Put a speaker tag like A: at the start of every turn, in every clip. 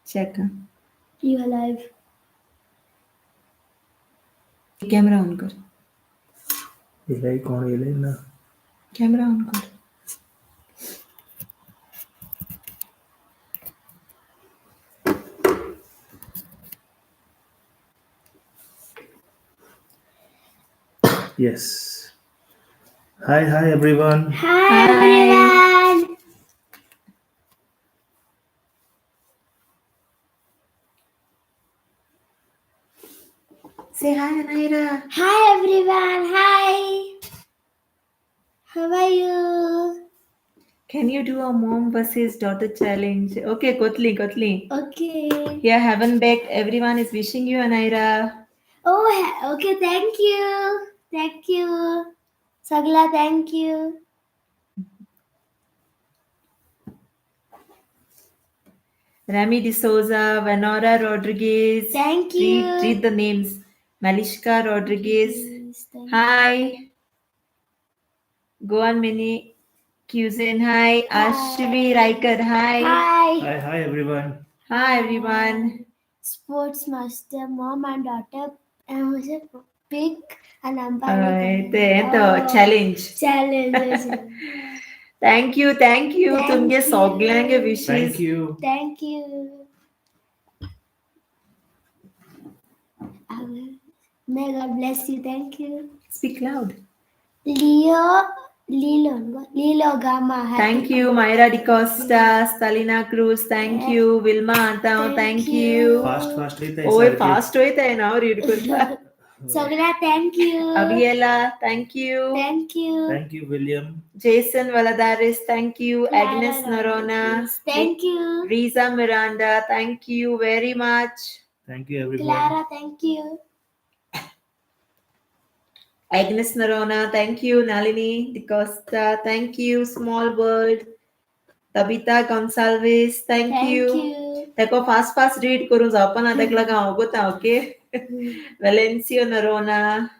A: Check.
B: You are live.
A: Camera on कर.
C: यही कौन ये लेना
A: कैमरा ऑन कर.
C: Yes. Hi everyone.
B: Hi everyone.
A: Say hi, Anaira.
B: Hi everyone. Hi. How are you?
A: Can you do a mom versus daughter challenge? Okay, Kotli.
B: Okay.
A: Yeah, haven't baked. Everyone is wishing you, Anaira.
B: Oh, okay. Thank you. Thank you. Sagla, thank you.
A: Rami D'Souza, Vanora Rodriguez.
B: Thank you.
A: Read the names. Malishka Rodriguez.
B: Thank
A: Hi. Goan Mini Cuisine. Hi. Ashvi Riker. Hi.
B: Hi.
C: Hi everyone.
A: Hi, everyone.
B: Sports master, mom and daughter. Pick an umpire.
A: Challenge.
B: Challenge.
A: Thank you.
B: Thank
A: तुमगे
B: you.
A: सगळ्यांगे wishes.
C: Thank you.
B: Thank you. May God bless you. Thank you.
A: Speak loud.
B: Lilo Gama.
A: Thank you, Mayra DiCosta, Stalina Cruz. Thank you, Vilma Antao. Thank you.
C: Fast होता है
A: Oh,
C: सारखे.
A: fast होता है ना read करता.
B: Sagna, thank you.
A: Aviela, thank you.
B: Thank you.
C: Thank you William.
A: Jason Valadares, thank you.
B: Clara
A: Agnes Narona.
B: Rodriguez, thank you.
A: Riza Miranda, thank you very much.
C: Thank you everyone.
B: Clara, thank you.
A: Agnes Narona, thank you. Nalini DiCosta, thank you. Small World. Tabitha Gonsalves, thank you. देखो fast read करूँ जापन आता कला का होगा okay. Valencio Narona,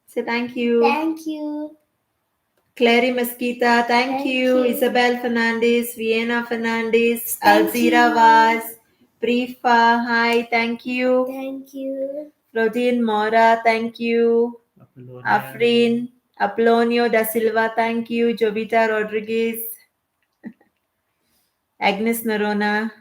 A: say thank you.
B: Thank you.
A: Clary Mesquita, thank you. Isabel Fernandez, Vienna Fernandez, Alzira Vaz, Prifa, hi, thank you.
B: Thank you.
A: Rodin Mora, thank you. Afrin, Aplonio da Silva, thank you. Jovita Rodriguez, Agnes Narona,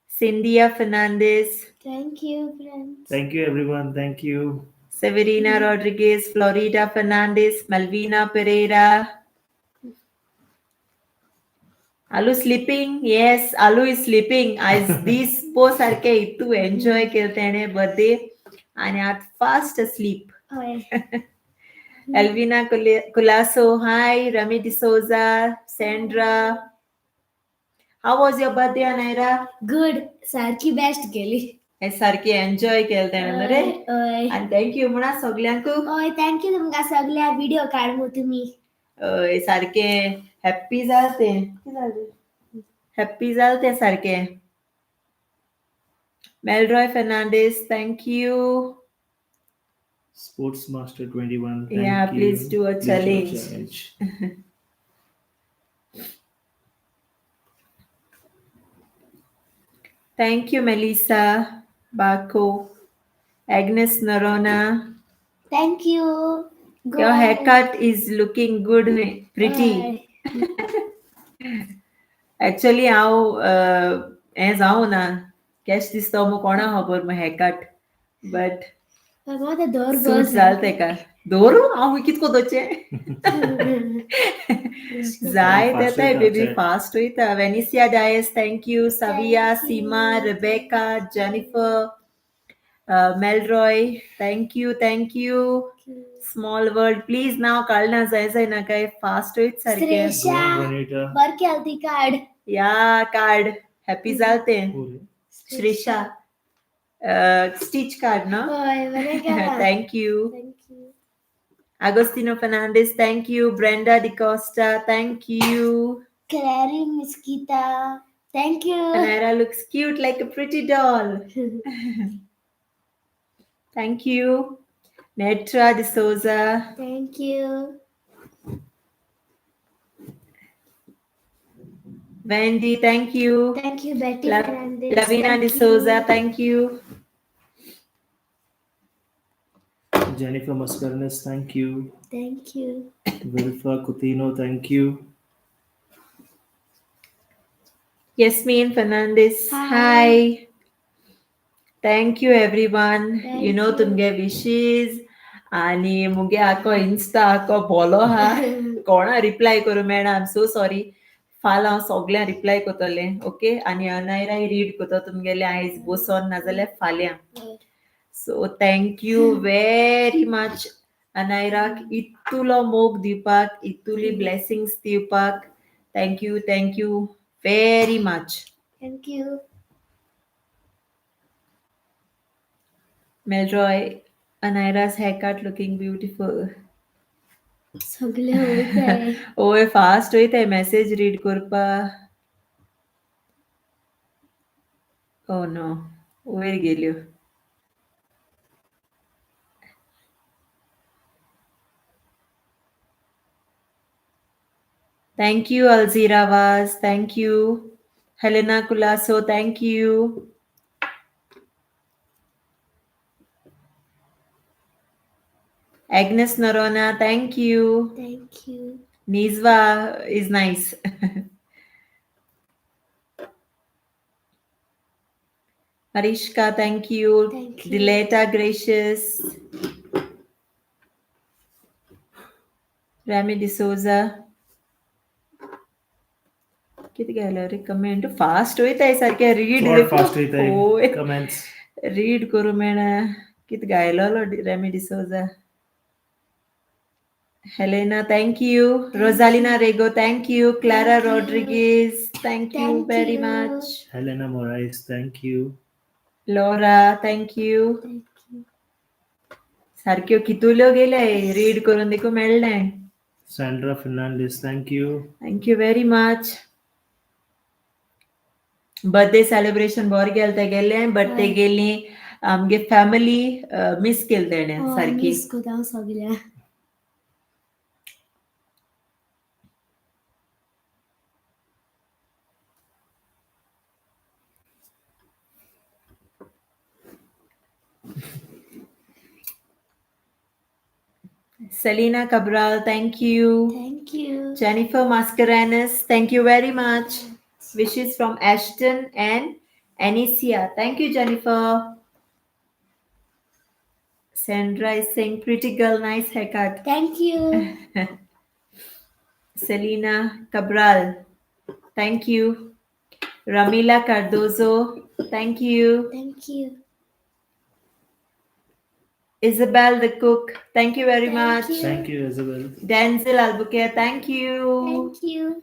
A: Cynthia Fernandez.
B: Thank you, friends.
C: Thank you everyone. Thank you.
A: Severina Rodriguez, Florida Fernandez, Malvina Pereira. Alu sleeping? Yes, Alu is sleeping. As these both are to enjoy kirtene birthday and are fast asleep. Elvina Culasso, hi. Rami D'Souza, Sandra. How was your birthday, Anaira?
B: Good. Sarki best गेली.
A: सारखी enjoy केलते रे. आणि thank you म्हणा सगळ्यांकू.
B: ओय thank you तुमका सगळ्या video काढमू तुम्ही.
A: सारखे हॅप्पी जालते. हॅप्पी जालते सारखे. Melroy Fernandez, thank you.
C: Sports Master 21.
A: Yeah,
C: Thank you.
A: please do a challenge. Thank you, Melissa Bako. Agnes Narona.
B: Thank you.
A: Your haircut is looking good, pretty. Actually, हांव हें जावं ना केश दिसता मग कोणा खबर मग haircut. But सूट जाल तेका. दवरू हांव कितको दोचे. जाय तेता baby fast वयता. Venicia Dias, thank you. Savia, Sima, Rebecca, Jennifer, Melroy, thank you. Small World, please now कळना जाय ना काय fast वयत सारखे.
B: बरके हल्दी card.
A: Yeah, card. Happy जालते. Shrisha. Stitch card, no? Thank you. Agostino Fernandez, thank you. Brenda DiCosta, thank you.
B: Clary Mesquita, thank you.
A: Anaira looks cute like a pretty doll. Thank you. Netra D'Souza.
B: Thank you.
A: Wendy, thank you.
B: Thank you, Betty
A: La-
B: Fernandez.
A: Lavina
B: Thank
A: D'Souza,
B: you.
A: thank you.
C: Jennifer Mascarenas, thank you.
B: Thank you.
C: Wilfa Coutinho, thank you.
A: Yasmin Fernandez,
B: Hi.
A: hi. Thank you everyone.
B: Thank you.
A: तुमगे विशीज आणि मुगे आको Insta आको बोलो हा कोणा reply करू मेळना. I am so sorry. फाल्यां हांव सगळ्यांक रिप्लाय करतलें. ओके आणि अनायराय रीड करता तुमगेले आयज बसोन नाजाल्यार फाल्यां. So thank you very much अनायराक इतुलो मोग दिवपाक, इतुली ब्लेसिंग्स दिवपाक. Thank you very much.
B: Thank you.
A: Melroy, Anaira'S haircut looking beautiful.
B: सगळे वयताय.
A: ओय फास्ट वयताय मेसेज रीड करपा. ओ नो, वयर गेल्यो. Thank you, Alzira Vaz. Thank you. Helena Culasso, thank you. Agnes Norona, thank you.
B: Thank you.
A: Nizwa is nice. Arishka, thank you.
B: Thank you.
A: Dileta, gracious. Rami D'Souza. किती घ्यायला रे comment fast वयताय सारखे read
C: Thought fast वयताय.
A: ओय
C: Comments.
A: Read करू मेळना. किती घायलो Remy D'Souza. Helena thank you. Rosalina Rego thank you. Clara
B: Thank you.
A: Rodrigues thank you
B: Thank
A: very
B: you.
A: Much.
C: Helena Moraes, thank you.
A: Laura thank you.
B: Thank you.
A: सारख्यो कितुल्यो गेल्याय read करून देखू मेळनाय.
C: Sandra Fernandez, thank you.
A: Thank you very much. Birthday celebration बोर गेले but ते गेली आमगे फॅमिली मिस केली तेणे सारखी.
B: मिस कोता सगळ्या.
A: Selena Cabral, thank you.
B: Thank you.
A: Jennifer Mascarenas, thank you very much. Wishes from Ashton and Anicia. Thank you, Jennifer. Sandra is saying, pretty girl, nice haircut.
B: Thank you.
A: Selena Cabral, thank you. Ramila Cardozo, thank you.
B: Thank you.
A: Isabel the cook, thank you very much.
B: Thank you.
C: Thank you, Isabel.
A: Denzel Albuquerque, thank you.
B: Thank you.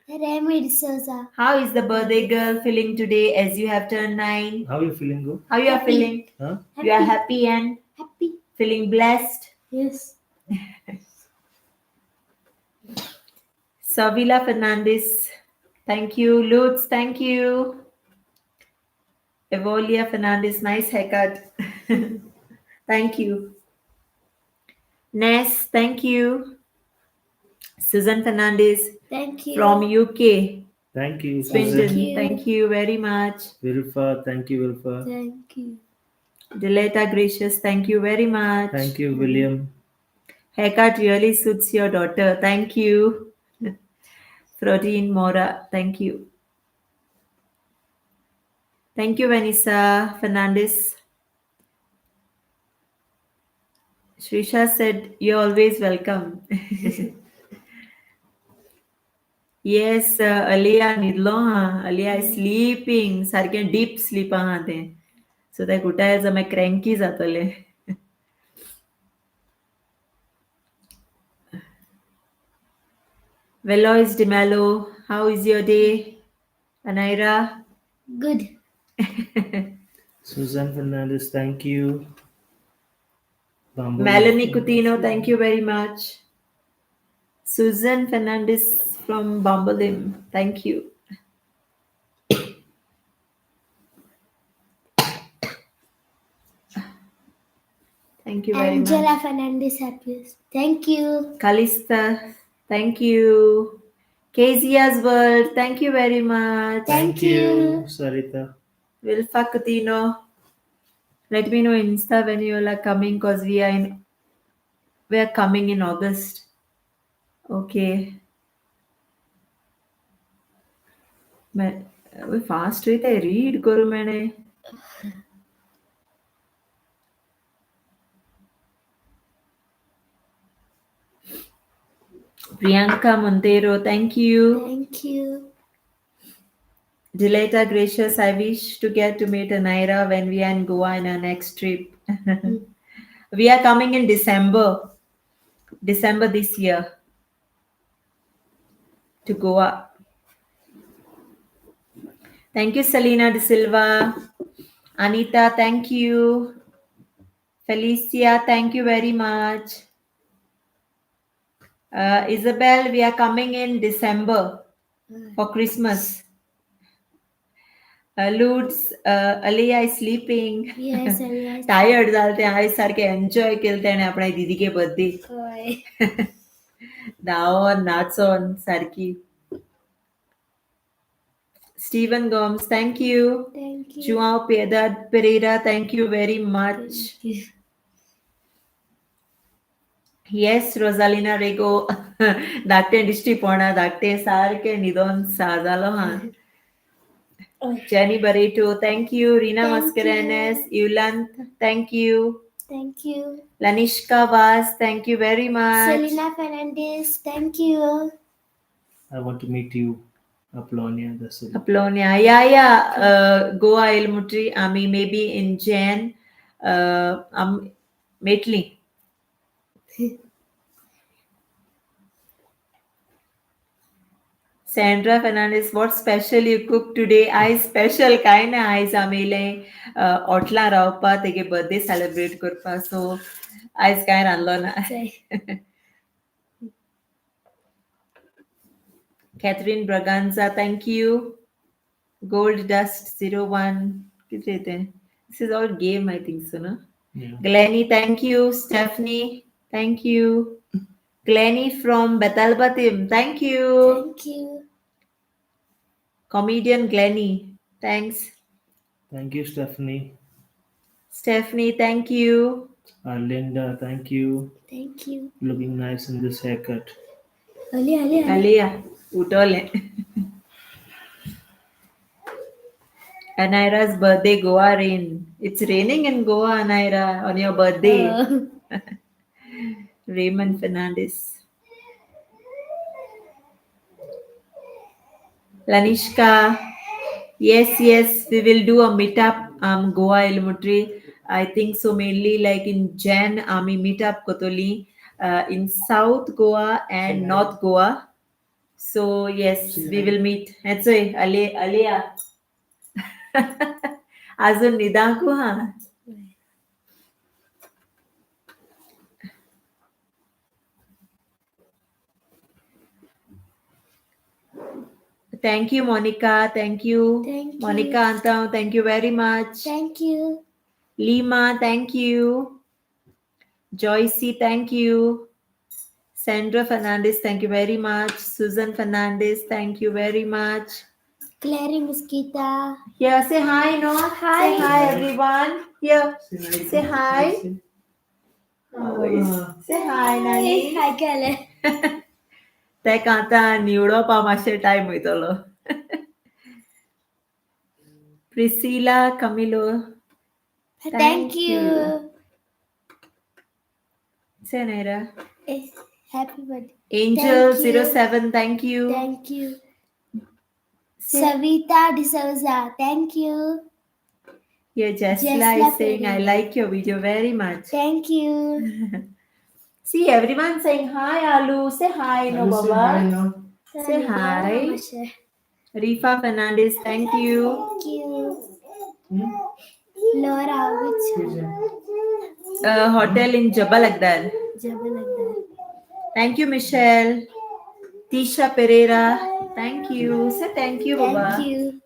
B: Remy D'Souza.
A: How is the birthday girl feeling today as you have turned 9?
C: How you feeling, go?
A: How you are
B: Happy.
A: feeling?
C: Huh?
A: You are happy and
B: Happy.
A: feeling blessed.
B: Yes.
A: Savila Fernandez, thank you. Lutz, thank you. Evolia Fernandez, nice haircut. Thank you. Ness, thank you. Susan Fernandez
B: Thank you.
A: from UK.
C: Thank you,
A: Swindon,
C: Susan.
A: thank you very much.
C: Wilfa, thank you, Wilfa.
B: Thank you.
A: Dileta Gracious, thank you very much.
C: Thank you, William.
A: Haircut really suits your daughter. Thank you. Protein Mora, thank you. Thank you, Vanessa Fernandez. Shrisha said, you're always welcome. Yes, Aliyah न्हिदलो हा. Aliyah is sleeping. सारखें deep sleep हा तें. So ते उठायच मागीर cranky जातले. Velois de Mello, how is your day? Anaira?
B: Good.
C: Susan Fernandez, thank you. Bamboo.
A: Melanie Coutinho, thank you very much. Susan Fernandez from Bambolim, thank you. Thank you very much.
B: Angela Fernandez happiest. Thank you.
A: Kalista, thank you. Kezia's World, thank you very much.
B: Thank you.
C: Sarita.
A: Wilfa Coutinho, let me know Insta when you are coming because we are coming in August. Okay. मैं fast हुई थे read करूँ मैंने Priyanka Montero, thank you.
B: Thank you.
A: Dileta Gracious, I wish to get to meet Anaira when we are in Goa in our next trip. We are coming in December this year to Goa. Thank you, Selena De Silva. Anita, thank you. Felicia, thank you very much. Isabel, we are coming in December for Christmas. Lutz, Aliyah is sleeping.
B: Yes, Aliyah is
A: Tired झालते आई सारखे enjoy केलते आणि आपल्या दीदीके birthday
B: Hoy.
A: धांवन नाचोन सारखी Stephen Gomes, thank you.
B: Thank you.
A: João Piedad Pereira, thank you very much.
B: Thank you.
A: Yes, Rosalina Rego, धाकटे दिश्टी पोणा धाकटे सारखे निदोन साजालो हा. Jenny Barreto, thank you. Rina
B: Thank
A: Mascarenes, Yulant, thank you.
B: Thank you.
A: Lanishka Vaz, thank you very much.
B: Selena Fernandez, thank you.
C: I want to meet you. Apollonia. That's it.
A: Apollonia, yeah. Goa Ilmutri, maybe in Jan. Metli. Sandra Fernandez, what special you cook today? I special kind of eyes amele otla raopa tege birthday celebrate kurpa. So eyes kind anlo na.
B: Say.
A: Catherine Braganza, thank you. Gold Dust 01. This is all game, I think so, no?
C: Yeah.
A: Glenny, thank you. Stephanie, thank you. Glenny from Betalbatim, thank you.
B: Thank you.
A: Comedian Glenny, thanks.
C: Thank you, Stephanie.
A: Stephanie, thank you.
C: Linda, thank you.
B: Thank you.
C: Looking nice in this haircut.
B: Ali.
A: Alia, utole. Anaira'S birthday, Goa rain. It's raining in Goa, Anaira, on your birthday. Raymond Fernandez. Lanishka, yes, we will do a meetup, Goa Ilmutri. I think so, mainly like in Jan, meetup Kotoli, in South Goa and North Goa. So yes, we will meet. That's why, Alia. अजून निदांकू हा Thank you, Monica. Thank you.
B: Thank you.
A: Monica Antao, thank you very much.
B: Thank you.
A: Lima, thank you. Joycey, thank you. Sandra Fernandez, thank you very much. Susan Fernandez, thank you very much.
B: Clary Mosquita.
A: Yeah, say hi, no?
B: Hi.
A: Say hi, everyone. Here, say hi. Say hi, Nani.
B: Hi, Kale.
A: तेका आतां निवडोपा मातशें time वयतलो Priscilla Camilo,
B: Thank you.
A: Say Naira.
B: Happy birthday.
A: Angel
B: Thank you.
A: 07, thank you.
B: Thank you.
A: Say-
B: Savita D'Souza. Thank you.
A: Yeah, Jesla
B: Jesla
A: is saying, I
B: Pereira.
A: like your video very much.
B: Thank you.
A: See, everyone saying hi, Alu. Say hi, no, Baba. Say hi.
B: Thank
A: Rifa Fernandez, thank you.
B: you. Laura, which
A: Hotel in Jabal Akdar.
B: Jabal Akbar.
A: Thank you, Michelle. Tisha Pereira, thank you. Say thank you, Baba.
B: Thank you.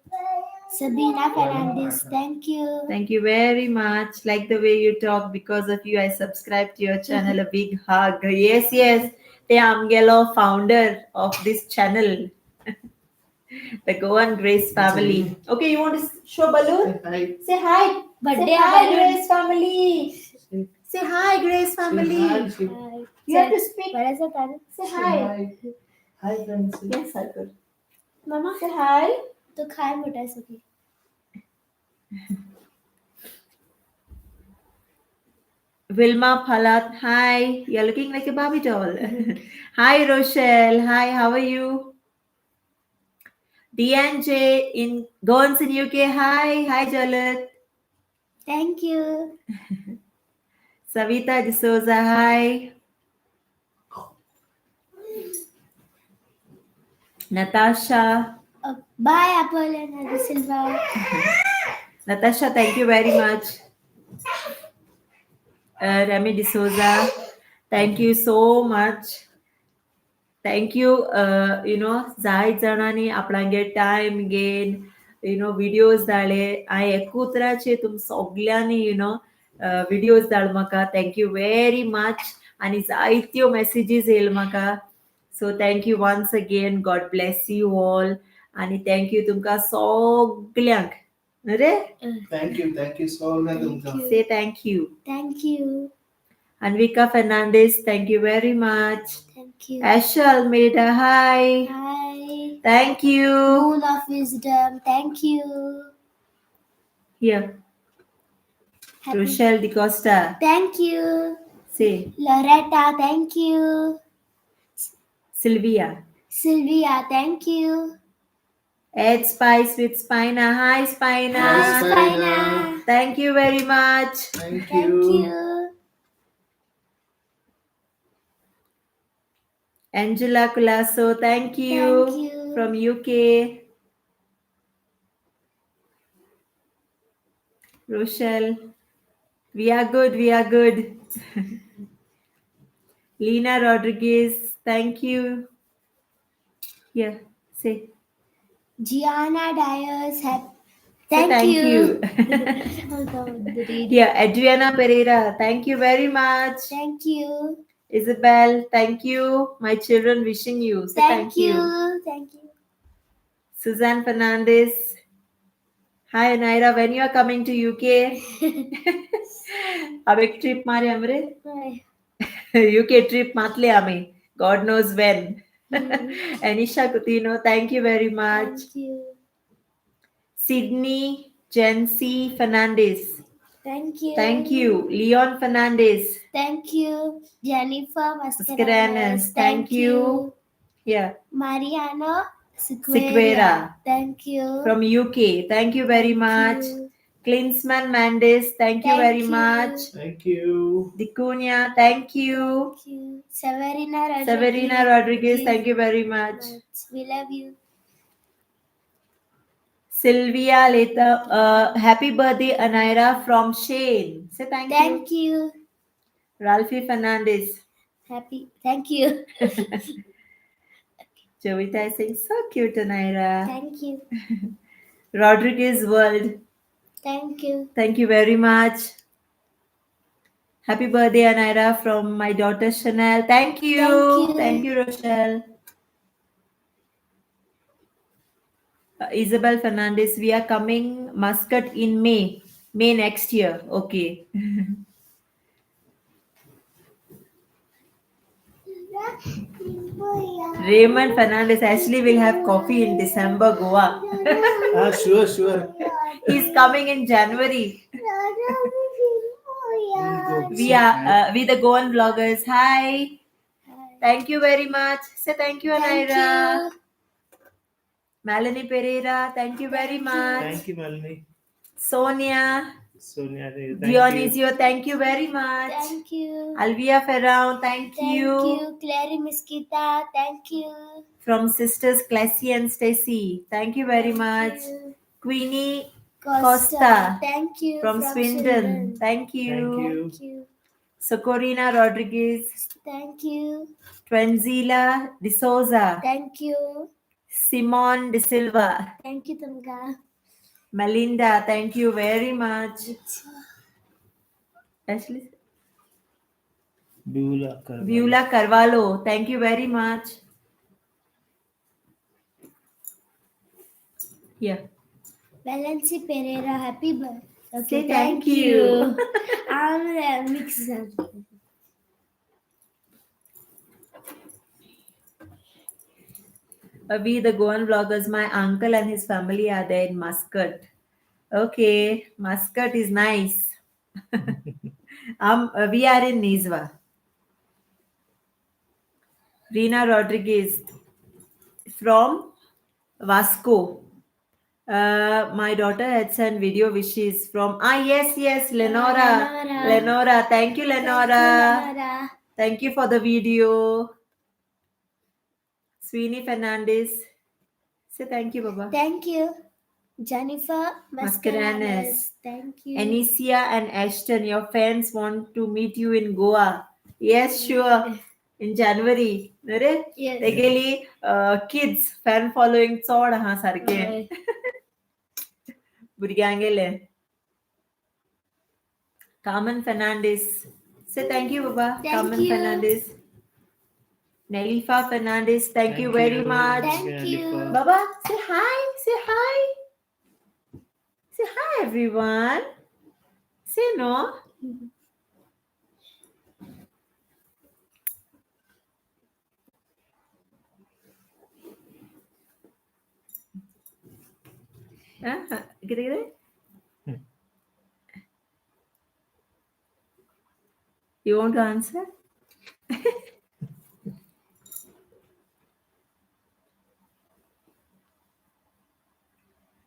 B: Sabina Fernandez, thank you.
A: Thank you very much. Like the way you talk, because of you, I subscribed to your channel. A big hug. Yes. Te Amgelo, founder of this channel. The Goan Grace family. Okay, you want to show balloon?
C: Hi.
A: Say hi.
B: Birthday
A: Say hi,
B: balloon.
A: Grace family. Say hi, Grace family. You have to speak.
B: बड़ा सा तारा.
A: Say hi.
C: Hi, friends.
A: Yes, I could.
B: Mama
A: Say hi.
B: तो खाए मोटा सकी.
A: Vilma Palat, hi. You're looking like a Barbie doll. Hi, Rochelle. Hi, how are you? DNJ in Gons in UK. Hi. Hi, Jalat.
B: Thank you.
A: Savita D'Souza, hi. Natasha.
B: Bye, Apple and Adi Silva.
A: Natasha, thank you very much. Remy D'Souza, thank you so much. Thank you. जाय जाणांनी आपणांगे time घेन videos धाडले हांवें एकूतराचे तुम सगळ्यांनी videos धाड म्हाका thank you very much आनी जायत्यो मेसेजीस येयल म्हाका so thank you once again God bless you all आनी थँक्यू तुमकां सगळ्यांक रे
C: Thank you so much.
A: Say thank you
B: Thank you.
A: Anvika Fernandez, thank you very much.
B: Thank you.
A: Asha Almeida, hi.
B: Hi.
A: Thank you.
B: Moon of Wisdom. Thank you.
A: Here,
B: Happy.
A: Rochelle Di Costa.
B: Thank you.
A: Say,
B: Loretta. Thank you.
A: Sylvia.
B: Sylvia. Thank you.
A: Ed Spice with Spina. Hi, Spina.
B: Hi, Spina.
A: Thank you very much.
C: Thank
B: Thank
C: you.
B: you.
A: Angela Culasso, thank you.
B: Thank you.
A: From UK. Rochelle. We are good. We are good. Lena Rodriguez, thank you. Here, say.
B: Gianna Dyers.
A: Say
B: Thank you.
A: you.
B: Thank
A: Here, Adriana Pereira, thank you very much.
B: you.
A: Isabel, thank you. My children wishing you. Say
B: Thank you. Thank you.
A: Suzanne Fernandez. Hi, Anaira. When you are coming to UK? अब एक trip मारे हमरे UK trip मातले आम्ही. God knows when. Anisha Coutinho, thank you very much.
B: Thank you.
A: Sydney Jency Fernandez.
B: Thank you.
A: Thank you. Leon Fernandez.
B: Thank you. Jennifer
A: Mascarenas,
B: Mascarenas.
A: thank you. Yeah.
B: Mariana
A: Sequeira.
B: Sequeira. Thank you.
A: From UK. Thank you very much.
B: you.
A: Klinsman Mendes, thank you
B: Thank
A: very
B: you.
A: much.
C: Thank you.
A: Dicunia, thank you.
B: Thank you. Severina Rodriguez.
A: Severina Rodriguez, thank you very much.
B: We love you.
A: Sylvia Leta, happy birthday Anaira from Shane. Say thank you.
B: Thank you.
A: Ralphie Fernandez.
B: Happy. Thank you.
A: Jovita is saying so cute Anaira.
B: Thank you.
A: Rodriguez World.
B: Thank you.
A: Thank you very much. Happy birthday, Anaira, from my daughter Chanel. Thank you.
B: Thank you.
A: Thank you, Rochelle. Isabel Fernandez, we are coming Muscat in May. May next year. Okay. Raymond Fernandez actually will have coffee in December, Goa.
C: Sure.
A: He's coming in January. We are we the Goan vloggers. Hi. Thank you very much. Say thank you,
B: Thank
A: Anaira.
B: you.
A: Melanie Pereira, thank you very much.
C: Thank you, Melanie.
A: Sonia,
C: Sonia, thank
A: Dionisio, thank you very much.
B: Thank you.
A: Alvia Ferran, thank
B: Thank
A: you.
B: you. Clary Miskita. Thank you.
A: From sisters Classy and Stacy, thank you very much.
B: Thank you.
A: Queenie
B: Costa. Thank you.
A: from Swindon, thank you.
C: Thank you.
B: Thank you.
A: Socorina Rodriguez,
B: Thank you.
A: Twenzila D'Souza,
B: Thank you.
A: Simon De Silva,
B: Thank you, Tamga.
A: Melinda, thank you very much. Ashley, Beulah Carvalho, thank you very much. Yeah.
B: Valency Pereira, happy birthday.
A: Say thank you.
B: I'm mix.
A: We, the Goan vloggers, my uncle and his family are there in Muscat. Okay, Muscat is nice. We are in Nizwa. Rina Rodriguez from Vasco. My daughter had sent video wishes from yes, Lenora. Lenora, thank you, Lenora. Thank you for the video. Sweeney Fernandez. Say thank you, Baba.
B: Thank you. Jennifer Mascarenas. Thank you.
A: Anicia and Ashton, your fans want to meet you in Goa. Yes, sure. In January. अरे
B: Yes.
A: तेगेली kids fan following चोड आहा सारखे
B: Alright.
A: भुरग्यांगेले. Carmen Fernandez. Say thank you, Baba.
B: Thank
A: Carmen
B: you.
A: Fernandez. Nelifa Fernandez, thank you very much.
B: Thank you.
A: Baba, say hi. Say hi. Say hi, everyone. Say no. Get. You want to answer?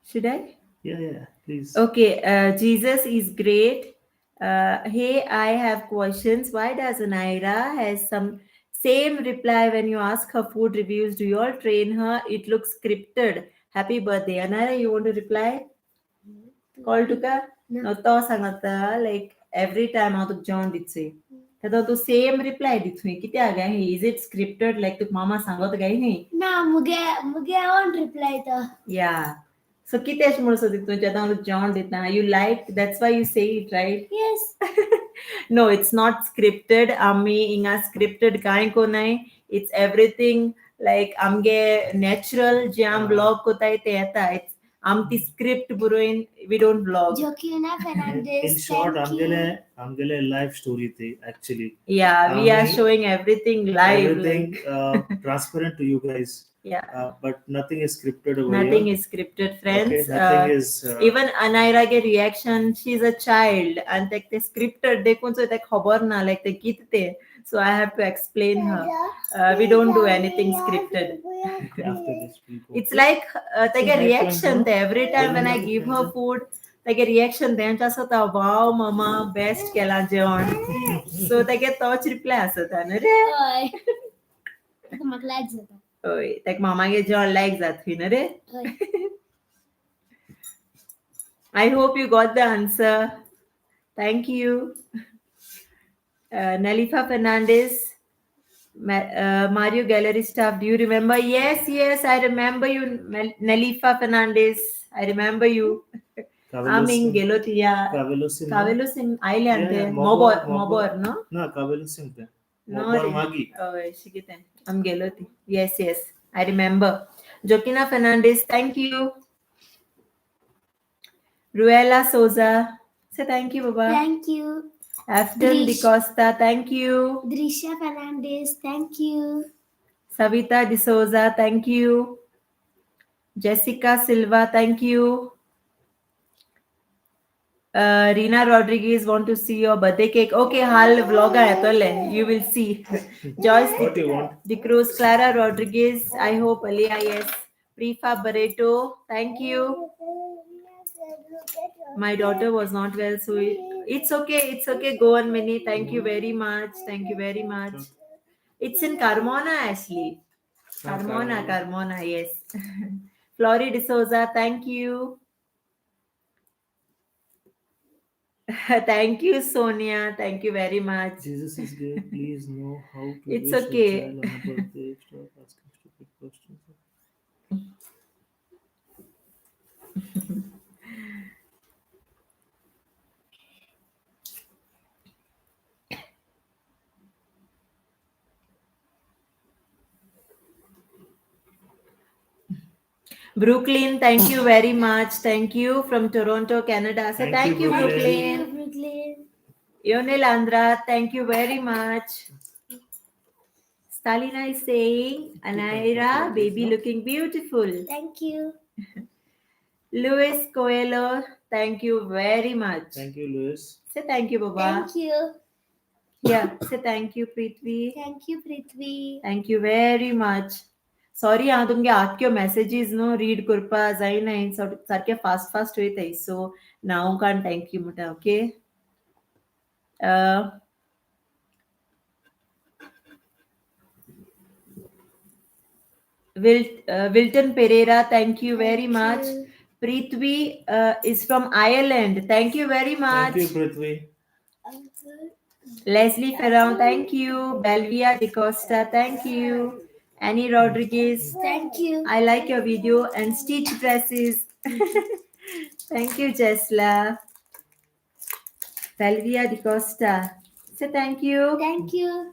A: Should I?
C: Yeah, please.
A: Okay, Jesus is great. Hey, I have questions. Why does Anaira has some same reply when you ask her food reviews? Do you all train her? It looks scripted. Happy birthday. Anaira, you want to reply? Call to ka? No, to sangata like every time out of John did say. तो same reply दिथुई किती आगा हे is it scripted like तुक मामा सांगत गाय हे
B: ना मुगे I won't reply to.
A: Yeah. So kitesh mulso dittu jada John ditna. You like that's why you say it, right?
B: Yes.
A: No, it's not scripted. Ami inga scripted kain ko nai. It's everything like amge natural jam vlog ko tai te eta. It's amti script buruin we don't vlog.
B: Jokina Fernandez.
C: In short,
B: thank you.
C: I'm gonna live story the actually.
A: Yeah, we are showing everything live.
C: Everything
A: like.
C: transparent to you guys.
A: Yeah.
C: But nothing is scripted over
A: Nothing
C: here.
A: is scripted, friends.
C: Okay, nothing is.
A: Even Anaira get reaction. She's a child, and like the scripted, they kunso like hobar na like the kit te. So I have to explain her. We don't do anything scripted.
C: After this, we go.
A: It's like like a
C: hi,
A: reaction.
C: friends, no?
A: Every time when I give her food, like a reaction. Then just a wow, mama, best kela jeon. So they get touch reply asata na re.
B: Hoy. Mag like zata.
A: Oy, like mama get jeon like that na re.
B: Hoy.
A: I hope you got the answer. Thank you. Nelifa Fernandez, Mario Gallery staff. Do you remember? Yes, I remember you, Nelifa Fernandez. I remember you. Aming Gelotia. Kavelusim Island. Mobor, no?
C: No, Kavelusim.
A: No,
C: Mobor Magi.
A: Oh, Shigiten. I'm Geloti. Yes, I remember. Jokina Fernandez, thank you. Ruela Souza, say thank you, Baba.
B: Thank you.
A: Afton Di Costa, thank you.
B: Drisha Fernandez, thank you.
A: Savita De Souza, thank you. Jessica Silva, thank you. Rina Rodriguez want to see your birthday cake. Okay, hal vlog hai to le. You will see. Joyce
C: What do you want?
A: De Cruz, Clara Rodriguez. I hope Alia, yes. Prefa Barreto, thank you. My daughter was not well, so it's okay. Go on, Minnie. Thank you very much. It's in Carmona, Ashley. Carmona, yes. Flori De Souza, thank you. Thank you, Sonia. Thank you very much.
C: Jesus is good. Please know how to
A: It's
C: wish
A: okay.
C: a child on a birthday. Stop asking stupid questions.
A: Brooklyn, thank you very much. Thank you from Toronto, Canada. So
C: Thank you,
A: thank you,
C: Brooklyn.
A: Brooklyn.
B: Brooklyn.
A: Yonel Andra, thank you very much. Stalina is saying, Anaira, baby looking beautiful.
B: Thank you.
A: Luis Coelho, thank you very much.
C: Thank you, Louis.
A: Say thank you, Baba.
B: Thank you.
A: Yeah, say thank you, Prithvi.
B: Thank you, Prithvi.
A: Thank you very much. Sorry हां तुमगे आख्यो messages नो read करपा जायना सारखे fast fast वयताय so now कान thank you म्हणटा okay Wilton Pereira, thank you very much.
B: you.
A: Prithvi is from Ireland. Thank you very much.
C: Thank you, Prithvi.
A: Leslie Ferrão, thank you. Belvia De Costa, thank you. Annie Rodriguez,
B: Thank you.
A: I like your video. And Stitch Dresses. Thank you, Jesla. Belvia De Costa. Say thank you.
B: Thank you.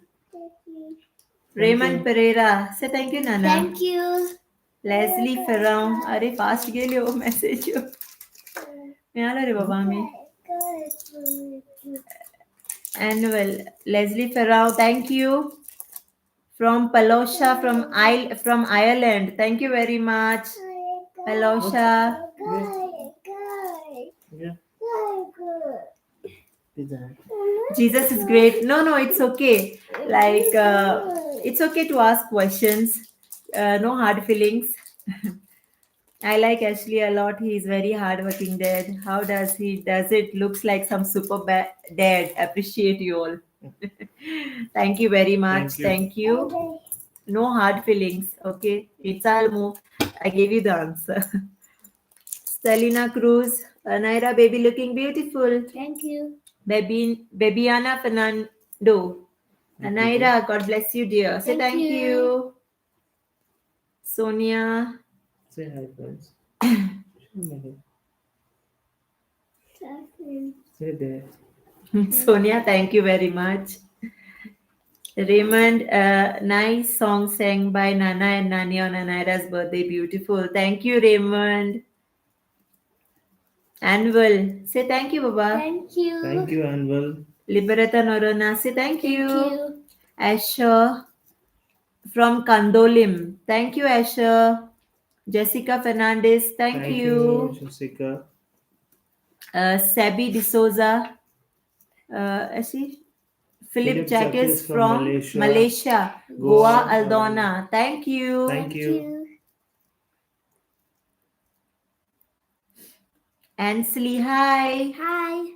A: Raymond Pereira. Say thank you, Nana.
B: Thank you.
A: Leslie Ferrão. अरे fast गेली हो message मिळालं रे बाबा मी Annual. Leslie Ferrão, thank you. From Palosha, from Ireland. Thank you very much. Palosha.
C: Yeah.
A: Jesus is great. No, it's okay. Like, it's okay to ask questions. No hard feelings. I like Ashley a lot. He's very hardworking dad. How does he does it? Looks like some super dad. Appreciate you all. Thank you very much. Thank you. No hard feelings. Okay. It's all move. I gave you the answer. Selena Cruz. Anaira, baby looking beautiful.
B: Thank you.
A: Babyana Fernando. Anaira, God bless you, dear. Say thank you. Sonia.
C: Say hi, friends. Say there.
A: Sonia, thank you very much. Raymond, nice song sang by Nana and Nani on Anaira's birthday. Beautiful. Thank you, Raymond. Anvil, say thank you, Baba.
B: Thank you.
C: Thank you, Anvil.
A: Liberata Norona, say thank you.
B: Thank you.
A: Asher from Kandolim. Thank you, Asher. Jessica Fernandez, thank you.
C: Jessica.
A: Sabi D'Souza. Philip Jacques from Malaysia. Goa Aldona. Thank you.
C: Thank you.
A: Ansley, hi.
B: Hi.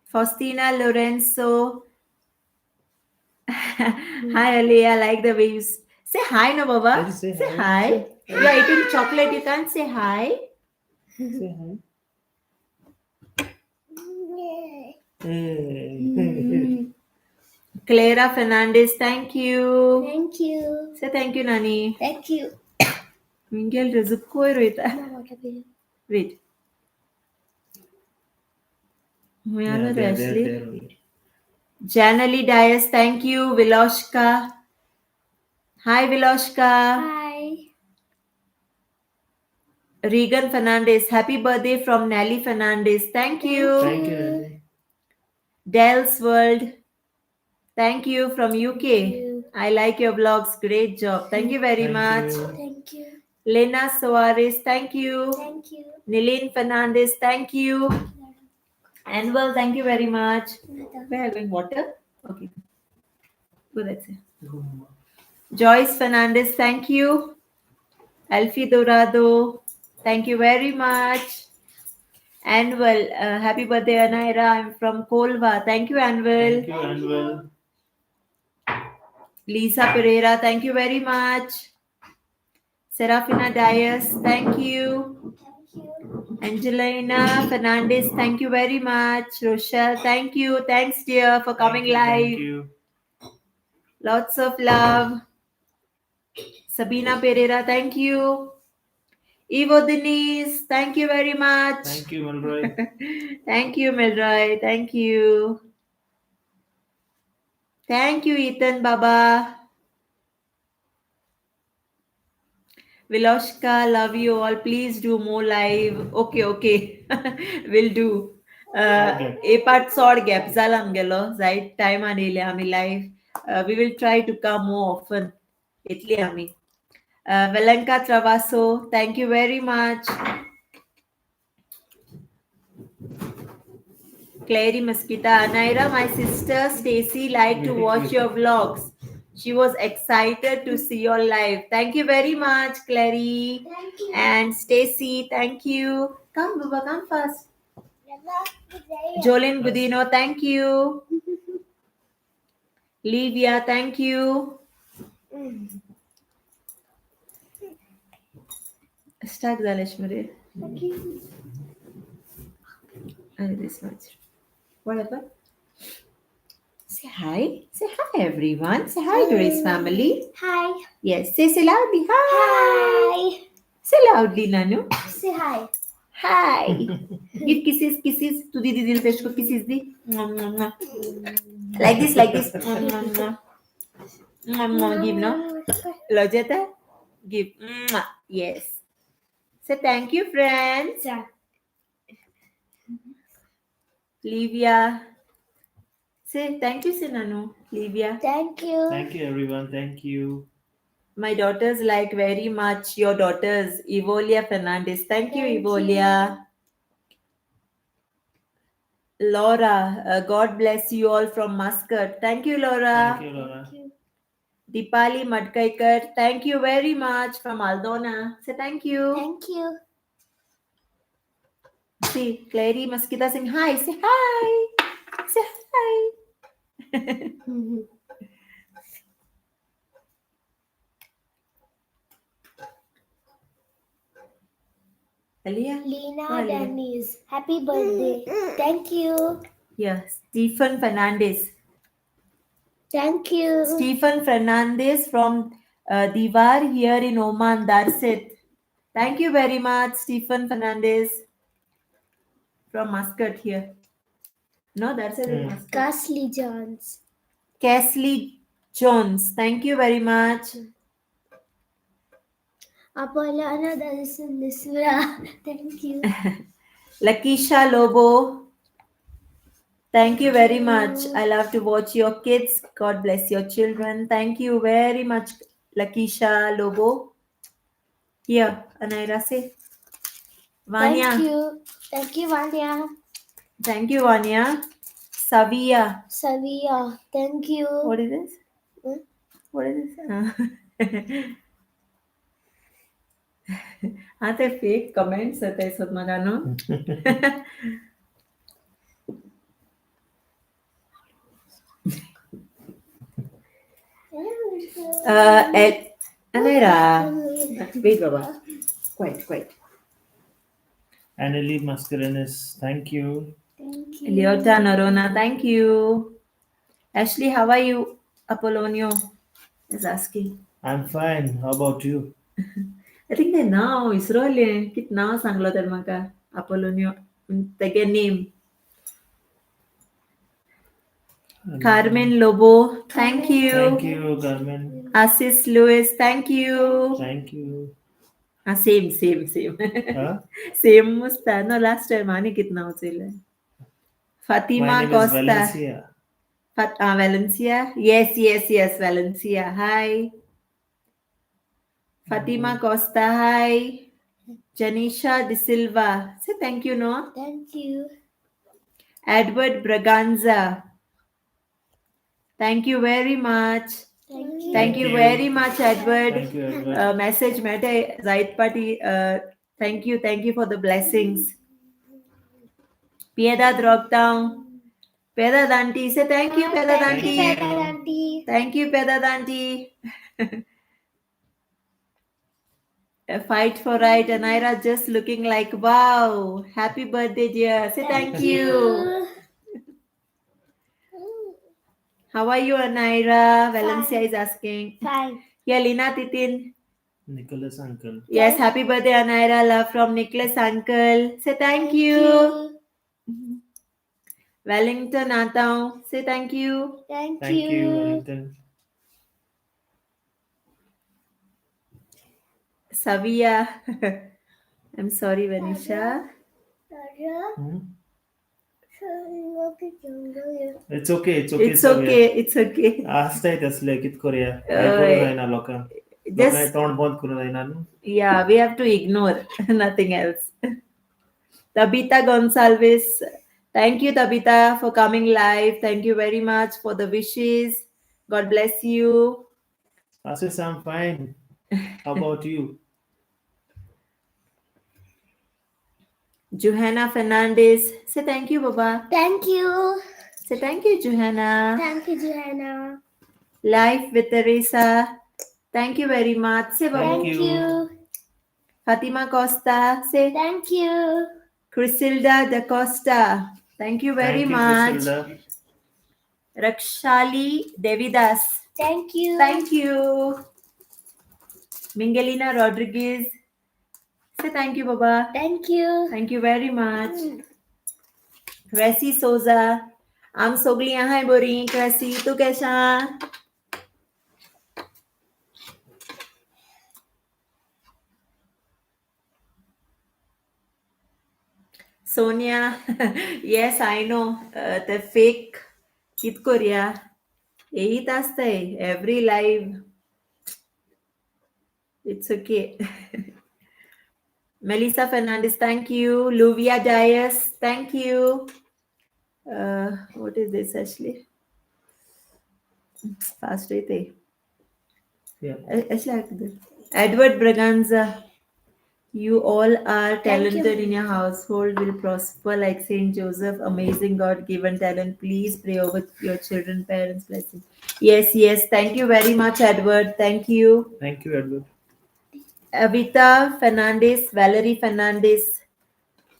A: Faustina Lorenzo. Hi, Ali. I like the way you say hi, no, Baba.
C: Say
A: hi. You are eating chocolate. You can't say hi.
C: Say hi. Hey.
A: Clara Fernandez, thank you.
B: Thank you.
A: Say thank you, Nani.
B: Thank you.
A: Mingel Rizukoi Rita. Wait.
C: Yeah,
A: Ashley.
C: there only.
A: Janali Dias, thank you. Viloshka. Hi, Viloshka.
B: Hi.
A: Regan Fernandez, happy birthday from Nelly Fernandez. Thank you.
C: Thank you, Nelly.
A: Dell's World, thank you from UK.
B: you.
A: I like your vlogs. Great job. Thank you very much.
B: Thank you.
A: Lena Soares, thank you.
B: Thank you.
A: Nilin Fernandez, thank you. Anwar, thank you very much. Where are you going? Water? Okay. Go, that's it. Joyce Fernandez, thank you. Alfie Dorado, thank you very much. Anvil, happy birthday, Anaira. I'm from Kolva. Thank you, Anvil.
C: Thank you, Anvil.
A: Lisa Pereira, thank you very much. Serafina Dias, thank you.
B: Thank you.
A: Angelina Fernandez, thank you very much. Rochelle, thank you. Thanks, dear, for coming live.
C: Thank you.
A: Lots of love. Sabina Pereira, thank you. Ivo Denise, thank you very much.
C: Thank you, Milroy.
A: Thank you, Milroy. Thank you. Thank you, Ethan Baba. Viloshka, love you all. Please do more live. Okay. We'll do.
C: Okay.
A: Part short gap zalam gelo. Zeit time anile ami live. We will try to come more often. Itli ami. Velenka Travaso, thank you very much. Clary Mosquita, Anaira, my sister Stacy liked to watch your vlogs. She was excited to see your live. Thank you very much, Clary.
B: Thank you.
A: And Stacy, thank you. Come, Baba, come fast. Jolene Gudino, thank you. Livia, thank you. Start Daleshmare.
B: Thank you.
A: This much. Whatever. Say hi. Say hi, everyone. Say hi to his family.
B: Hi.
A: Yes. Say loudly. Hi.
B: Hi.
A: Say loudly, Nanu.
B: Say hi.
A: Hi. Give kisses to Didi Dilpesh ko kisses di. Like this. Give no. Lojeta. Give. Yes. Say thank you, friends. Livia. Say thank you, Sinanu. Livia.
B: Thank you.
C: Thank you, everyone. Thank you.
A: My daughters like very much your daughters, Evolia Fernandez. Thank you,
B: Thank
A: Evolia. Laura, God bless you all from Muscat. Thank you, Laura.
C: Thank you, Laura.
B: Thank you.
A: Dipali Madkaikar, thank you very much from Aldona. Say thank you.
B: Thank you.
A: See, Clary Mosquita saying hi. Say hi. Say hi. Alia?
B: Lena
A: Oh, Alia.
B: Dennis, happy birthday. Thank you.
A: Yeah, Stephen Fernandez.
B: Thank you.
A: Stephen Fernandez from Diwar here in Oman, Darset. Thank you very much, Stephen Fernandez from Muscat here. No, Darset is Muscat.
B: Casley Johns.
A: Kesley Jones, thank you very much.
B: Apollo Nisra. Thank you.
A: Lakisha Lobo, thank you very much. I love to watch your kids. God bless your children. Thank you very much, Lakisha Lobo. Here, Anaira say. Vanya.
B: Thank you. Thank you, Vanya.
A: Thank you, Vanya. Savia.
B: Savia. Thank you.
A: What is this?
B: Hmm?
A: What is this? ते fake comments आहेत सत मगानो. Anaira. Wait, Baba. Quiet.
C: Annalie Mascarenes, thank you.
B: Thank you.
A: Leota Norona, thank you. Ashley, how are you? Apollonio is asking.
C: I'm fine. How about you?
A: I think they now Israeli. Kit now sanglo ter maka Apollonio. Take name. Carmen Lobo, thank you.
C: Thank you, Carmen.
A: Assis Lewis, thank you.
C: Thank you.
A: Same.
C: Huh?
A: Same musta. No, last time ani kitna ho chile. Fatima
C: My name is
A: Costa.
C: Valencia.
A: Valencia. Yes, Valencia. Hi. Fatima Costa. Hi. Janisha De Silva. Say thank you, no?
B: Thank you.
A: Edward Braganza. Thank you very much.
B: Thank you.
A: Thank you very much, Edward.
C: Thank you, Edward.
A: Message mete Zaid Party. Thank you for the blessings. Piedad Rockdown. Piedad Auntie. Say thank you, Piedad
B: Thank you,
A: Auntie.
B: Pedal Auntie.
A: Thank you, Piedad Auntie. A fight for right. Anaira just looking like wow. Happy birthday, dear. Say thank you. How are you, Anaira? Valencia is asking.
B: Fine.
A: Yeah, Lina Titin.
C: Nicholas Uncle.
A: Yes, happy birthday, Anaira. Love from Nicholas Uncle. Say thank you. Wellington Atau. Say thank you.
B: Thank
C: Thank you,
B: you.
C: Wellington.
A: Savia. I'm sorry, Vanisha.
C: Hmm? It's okay, it's okay,
A: It's
C: Savia.
A: okay. It's okay.
C: आस्ताय तसले कित करूया आयकूंक जायना लोकांक लोकांनी
A: Just
C: तोंड बंद करूं जायना न्हू
A: yeah, we have to ignore nothing else. Tabitha Gonsalves. Thank you, Tabitha, for coming live. Thank you very much for the wishes. God bless you.
C: Asis, I'm fine. How about you?
A: Johanna Fernandez. Say thank you, Baba.
B: Thank you.
A: Say thank you, Johanna.
B: Thank you, Johanna.
A: Life with Teresa. Thank you very much. Say Babu.
C: Thank
B: Thank
C: you.
B: you.
A: Fatima Costa. Say
B: Thank you.
A: Crisilda da Costa. Thank you very
C: Thank you,
A: much.
C: Griselda.
A: Rakshali Devidas.
B: Thank you.
A: Thank you. Mingelina Rodriguez. Say thank you, Baba.
B: Thank you.
A: Thank you very much. Cressy Souza. I'm Sogli यहाँ बोरी Cressy तू कैसा? Sonia. Yes, I know. The fake कित Korea यही तास्ते every live. It's okay. Melissa Fernandez, thank you. Luvia Dias, thank you. What is this, Ashley? Fast rate.
C: Yeah.
A: Ashley, Edward Braganza, you all are
B: Thank you.
A: talented in your household, will prosper like Saint Joseph. Amazing God given talent. Please pray over your children, parents, blessing. Yes, yes. Thank you very much, Edward. Thank you.
C: Thank you, Edward.
A: Avita Fernandez, Valerie Fernandez.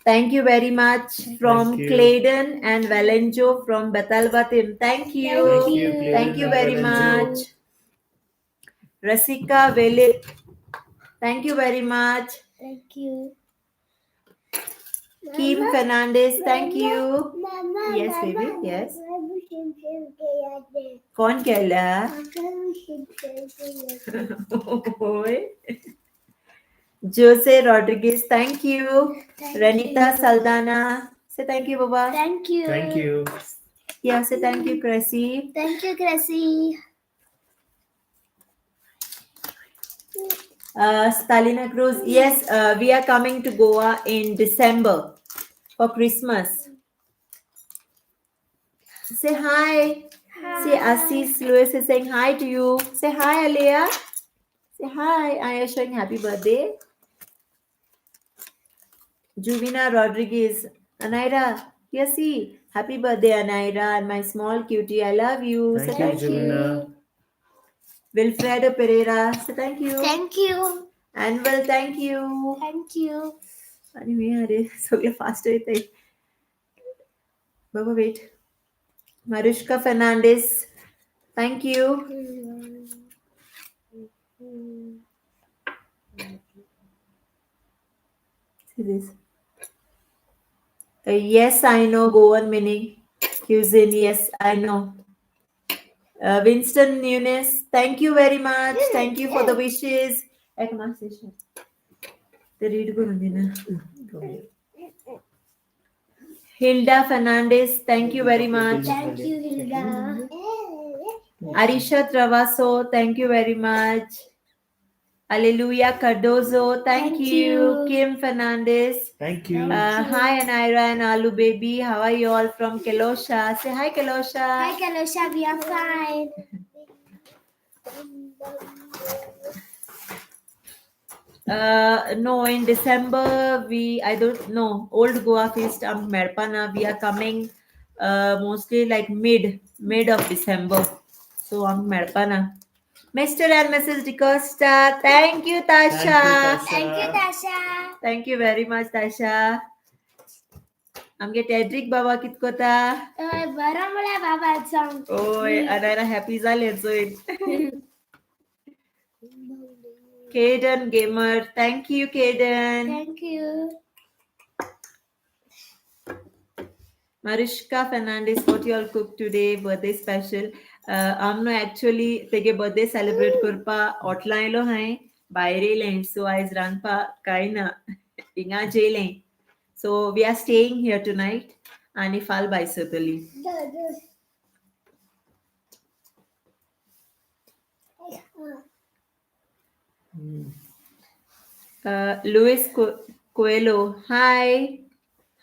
A: Thank you very much from
C: Thank you.
A: Claydon and Valenjo from Batalbatim. Thank you.
C: Thank you, Clayton
A: Thank you
C: and
A: very
C: Valenjo.
A: much. Rasika Velit. Thank you very much.
B: Thank you.
A: Kim Fernandez. Thank you.
B: Mama,
A: Yes, baby. Yes.
B: Yes.
A: कौन कहला? Oy. Jose Rodriguez. Thank you. Renita Saldana. Say thank you, Baba.
B: Thank you.
C: Thank you.
A: Yeah, say thank you, Cressy.
B: Thank you, Cressy.
A: Stalina Cruz. Yes, we are coming to Goa in December for Christmas. Say hi. Say Assis Lewis is saying hi to you. Say hi, Alea. Say hi. I am showing happy birthday. Juvina Rodriguez. Anaira. Yes, see. Happy birthday, Anaira, and my small cutie. I love you. Say
C: Thank you, Jumina.
A: Wilfredo Pereira. Say thank you.
B: Thank you.
A: Anvil, thank you.
B: Thank you.
A: आणि मी अरे सगळं fast येते बाबा wait Mariska Fernandez, thank you. See this. Yes, I know Goan meaning cuisine. Yes, I know. Winston Nunes, thank you very much. Thank you for the wishes. Ek mas session. The read करून दे ना. Hilda Fernandez, thank you very much.
B: Thank you, Hilda.
A: Arisha Travaso, thank you very much. Alleluia Cardozo, thank
B: Thank
A: you.
B: you.
A: Kim Fernandez.
C: Thank you.
A: Hi, Anaira and Alu baby. How are you all from Kelosha? Say hi, Kelosha.
B: Hi, Kalosha. We are fine.
A: No, in December I don't know. Old Goa Feast Merpana. We are coming mostly like mid of December. So Merpana. Mr. and Mrs. DeCosta, thank you, Tasha.
B: Thank you, Tasha.
A: Thank you very much, Tasha. आमगे टेड्रिक बाबा कितकोता
B: बरं मला बाबाचं.
A: ओय Anaira happy झाले join Kaden Gamer, thank you, Kaden.
B: Thank you.
A: Mariska Fernandez, what you all cooked today? Birthday special. आमनो actually तेगे birthday celebrate करपा outline लो हैं, Bairele, so I Ranpa Kaina, Inga Jele. So we are staying here tonight. And Ifal Baisotali. Luis Coelho. Hi.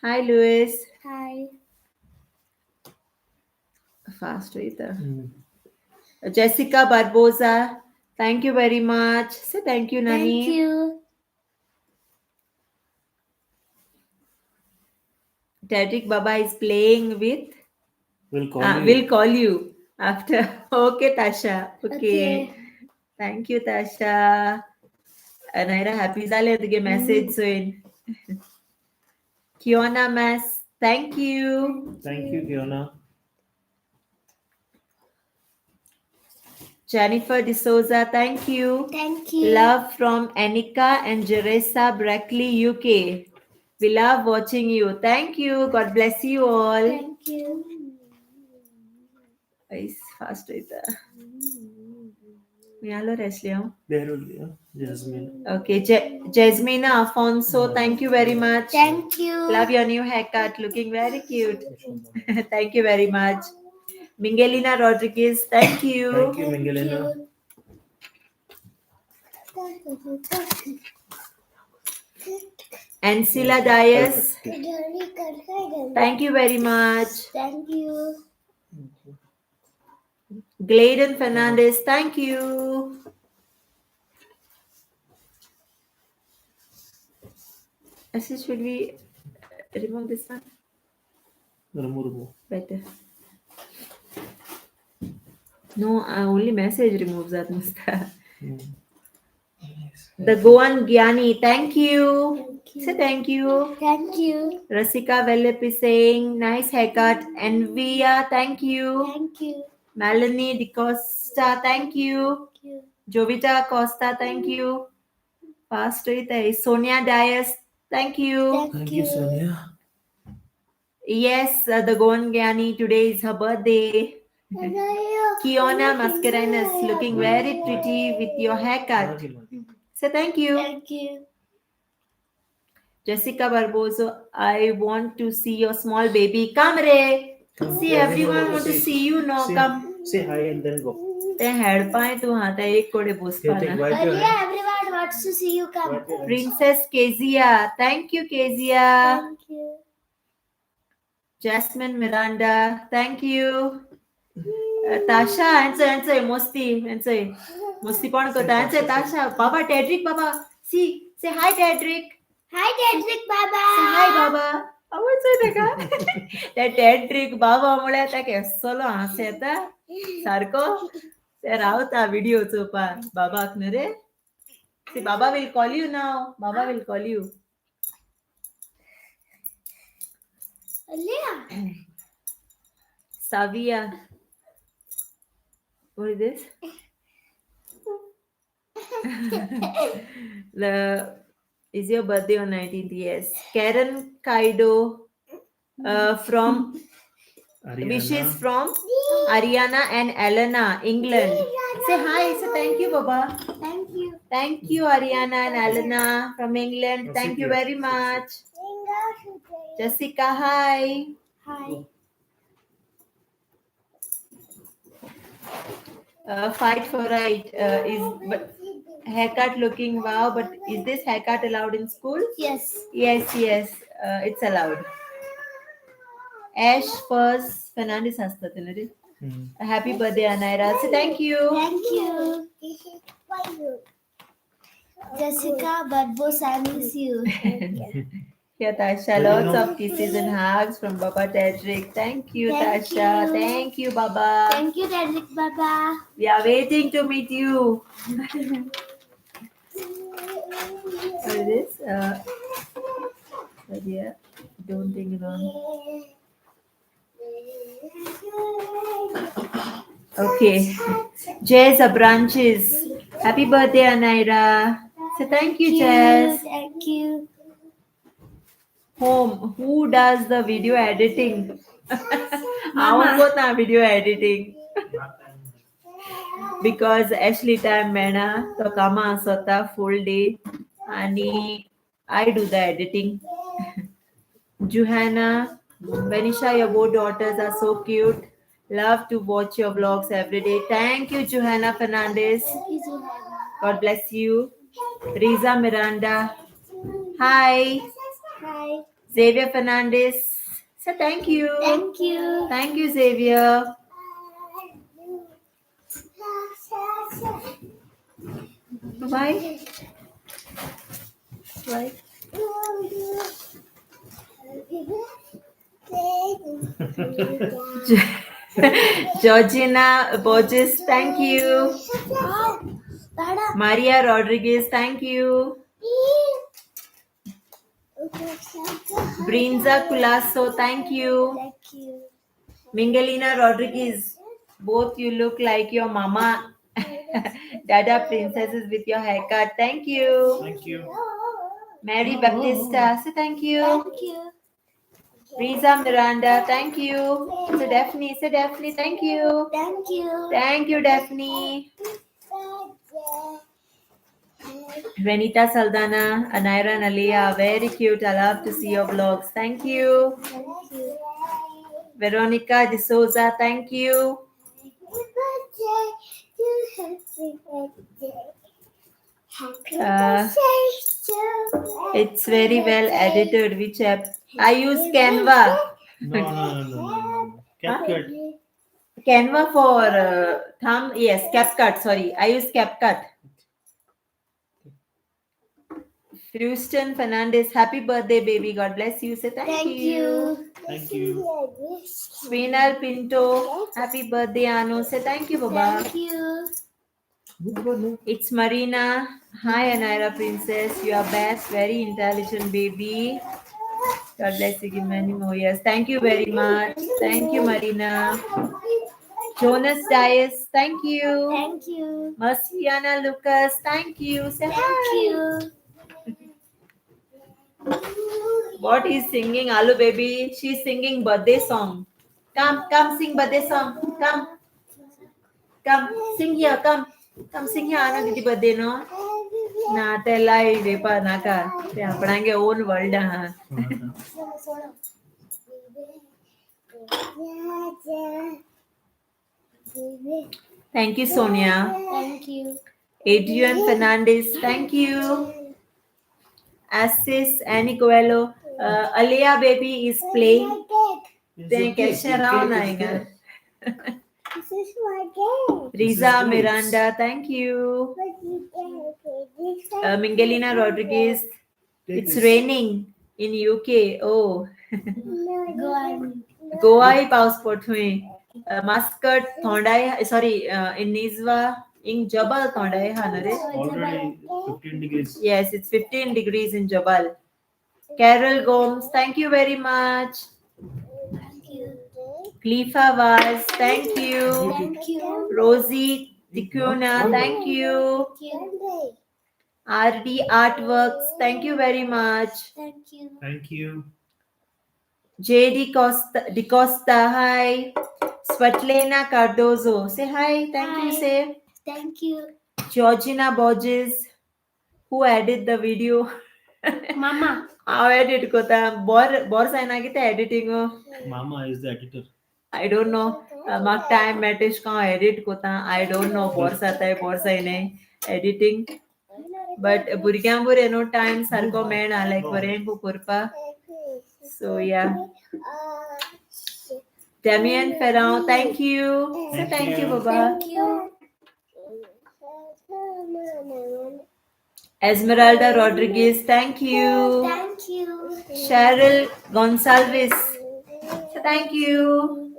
A: Hi, Luis.
B: Hi.
A: Fast with Jessica Barbosa. Thank you very much. Say thank you, Nani.
B: Thank you.
A: Tadrik Baba is playing with.
C: We'll call you.
A: We'll call you after. Okay, Tasha. Okay.
B: Okay.
A: Thank you, Tasha. Anaira happy zale the message soon. Kiona Mas. Thank you.
C: Thank you, Fiona.
A: Jennifer D'Souza, thank you.
B: Thank you.
A: Love from Anika and Jeresa Brackley, UK. We love watching you. Thank you. God bless you all.
B: Thank you.
A: Nice, fast with Mialo Resliao.
C: There will be Jasmine.
A: Okay, Jasmina Afonso, thank you very much.
B: Thank you.
A: Love your new haircut. Looking very cute. Thank you very much. Mingelina Rodriguez, thank you.
C: Thank you, Mingelina.
A: Ancila Dias, thank you very much.
B: Thank you.
A: Gladen Fernandez, thank you. Ashish, should we remove this one?
C: Remove.
A: Better. No, only message removes that, Musta. The Goan Gyani, thank you.
B: Thank you.
A: Say thank you.
B: Thank you.
A: Rasika Velep is saying, nice haircut. Envia, thank you.
B: Thank you.
A: Melanie Di Costa, thank you.
B: Thank you.
A: Jovita Costa, thank you. Fast with Sonia Dias, thank you.
C: Thank you, Sonia.
A: Yes, the Goan Gyani, today is her birthday. Kiona Mascarenas, looking very pretty with your haircut. Say thank you.
B: Thank you.
A: Jessica Barboso, I want to see your small baby. Come, Ray. See, everyone want to see you now. Come.
C: Say hi and then go.
A: Te head पाए तू हाँ ते एक कोड़े Bose
C: Here, take
A: पाना.
C: wipe your
B: Earlier,
C: hands.
B: everyone wants to see you come.
C: Wipe your hands.
A: Princess Kezia, thank you Kezia.
B: Thank you.
A: Jasmine Miranda, thank you. Tasha, answer, Musti पण करता answer Tasha. Baba Tedrick, Baba. See, say hi Tedrick.
B: Hi, Tedrick Baba.
A: Say hi Baba. आवडचं का त्या टेड्रिक बाबा मुळे त्या केसलो हास येता सारको ते रावता व्हिडिओ चोपा बाबाक न्हू रे सी बाबा विल कॉल यू नाव बाबा will call you
B: Earlier.
A: Savia. What is this? Is your birthday on 19th? Yes. Karen Kaido from wishes from Ariana and Elena, England. Say hi. Say thank you, Baba.
B: Thank you.
A: Thank you, Ariana and Elena from England. Thank you very much. Jessica, hi.
B: Hi.
A: Fight for right is haircut looking wow, but is this haircut allowed in school?
B: Yes.
A: Yes, it's allowed. Ash first Fernandez hasta tinare. Happy birthday, Anaira'S. So thank you.
B: Thank you. Jessica Barbosa, I miss you.
A: Yeah, Tasha, lots of kisses and hugs from Baba Tedrick. Thank you,
B: Thank
A: Tasha.
B: you.
A: Thank you, Baba.
B: Thank you, Tedrick Baba.
A: We are waiting to meet you. What is this? Yeah, don't think it on. Okay. Jazz branches. Happy birthday, Anaira. So thank you, Jazz.
B: Thank you.
A: Home. Who does the video editing? How about the video editing? because Ashley time मेळना तो कामा आसता full day आणि I do the editing. Johanna, Benisha, your both daughters are so cute. Love to watch your vlogs every day. Thank you, Johanna Fernandez. God bless you. Riza Miranda. Hi.
B: Hi.
A: Xavier Fernandez. So thank you.
B: Thank you.
A: Thank you, Xavier. Bye. Bye. Georgina Borges, thank you. Maria Rodriguez, thank you. Brinza Culasso, thank you.
B: Thank you.
A: Mingalina Rodriguez, both you look like your mama. Dada princesses with your haircut. Thank you.
C: Thank you.
A: Mary Baptista, say thank you.
B: Thank you.
A: Riza Miranda, thank you. Say Daphne, thank you.
B: Thank you.
A: Thank you, Daphne. Renita Saldana, Anaira and Aliyah, very cute. I love to see your vlogs. Thank you.
B: Thank you.
A: Veronica D'Souza, thank you. It's very well edited. Which app? I use Canva.
C: No. CapCut.
A: Canva for thumb. Yes, CapCut. Sorry, I use CapCut. Houston Fernandez, happy birthday, baby. God bless you. Say thank you.
C: Thank you.
A: Swinal Pinto, happy birthday, Anu. Say thank you, Baba.
B: Thank you.
A: It's Marina. Hi, Anaira Princess. You are best. Very intelligent, baby. God bless you. Give many more years. Thank you very much. Thank you, Marina. Jonas Dias, thank you.
B: Thank you.
A: Marciana Lucas, thank you. Say
B: Thank
A: hi.
B: you.
A: What is singing, Alu baby? She's singing birthday song. Come, sing birthday song. Come, sing here. Come, sing here. Anu didi birthday no. Na te live vepa naka. Te apnange own world ha. Thank you, Sonia.
B: Thank you.
A: Adrian Fernandez, thank you. Assis Anicoello, Aliyah baby is playing. Then कैसे round आएगा?
B: This is my game.
A: Riza Miranda, thank you. Mingalina Rodriguez, it's raining in UK. Oh,
B: Go on.
A: Goa ही पाऊस पडतोय. Muscat थोंडाय, sorry, in Nizwa, in Jabal थोंडाय हा ना रे?
C: Already 15 degrees.
A: Yes, it's 15 degrees in Jabal. Carol Gomes, thank you very much.
B: Thank you.
A: Clifa Vaz, thank you.
B: Thank you.
A: Rosie Tikuna, thank you.
B: Thank you.
A: RD Artworks, thank you very much.
B: Thank you.
C: Thank you.
A: JD Costa, hi. Svetlana Cardozo, say hi. Thank you,
B: Hi.
A: say.
B: Thank you.
A: Georgina Borges, who added the video?
B: Mama.
A: How edit kota? Bor sign agita editing.
C: Mama is the editor.
A: I don't know. Mag time matish ka edit kota. I don't know. Bor sata hai, bor sign editing. But burgyambur no time sarko mena like varen ko kurpa. So yeah. Damian Ferrand, thank you. So thank you, Baba.
B: Thank you.
A: Esmeralda Rodriguez, thank you.
B: Thank you.
A: Cheryl Gonsalves, so thank you.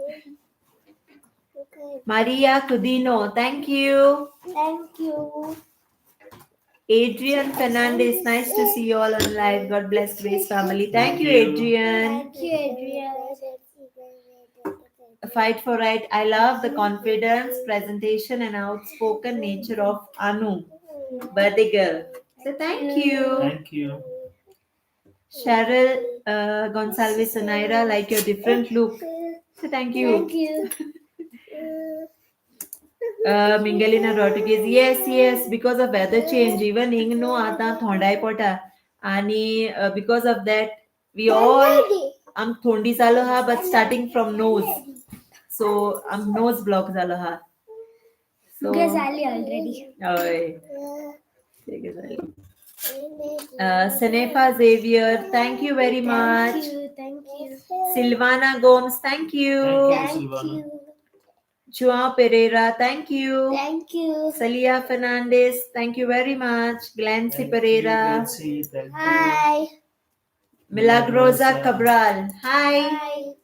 A: Maria Cudino, thank you.
B: Thank you.
A: Adrian Fernandez, nice to see you all on live. God bless Grace family. Thank you, Adrian.
B: Thank you, Adrian.
A: Fight for right. I love the confidence, presentation, and outspoken nature of Anu, birthday girl. So thank you.
C: Thank you.
A: Cheryl Gonsalves Anaira, like your different look. So thank you.
B: Thank you.
A: Mingalina Rodriguez, yes, because of weather change, even Ingno आता थोंडाय पोटा, आणि because of that, we all थोंडी जालो हा, but starting from nose, so nose block जालो हा. So,
B: झाली already.
A: हय, ठीक आहे झाली. Sanefa Xavier, thank you very much.
B: Thank you.
A: Silvana Gomes, thank you.
C: Thank you, Silvana.
A: Joao Pereira, thank you.
B: Thank you.
A: Salia Fernandez, thank you very much. Glancy
C: Thank
A: Pereira.
C: you, Nancy. Thank you.
B: Hi.
A: Milagrosa
C: Milagrosa.
A: Cabral, hi.
B: Hi.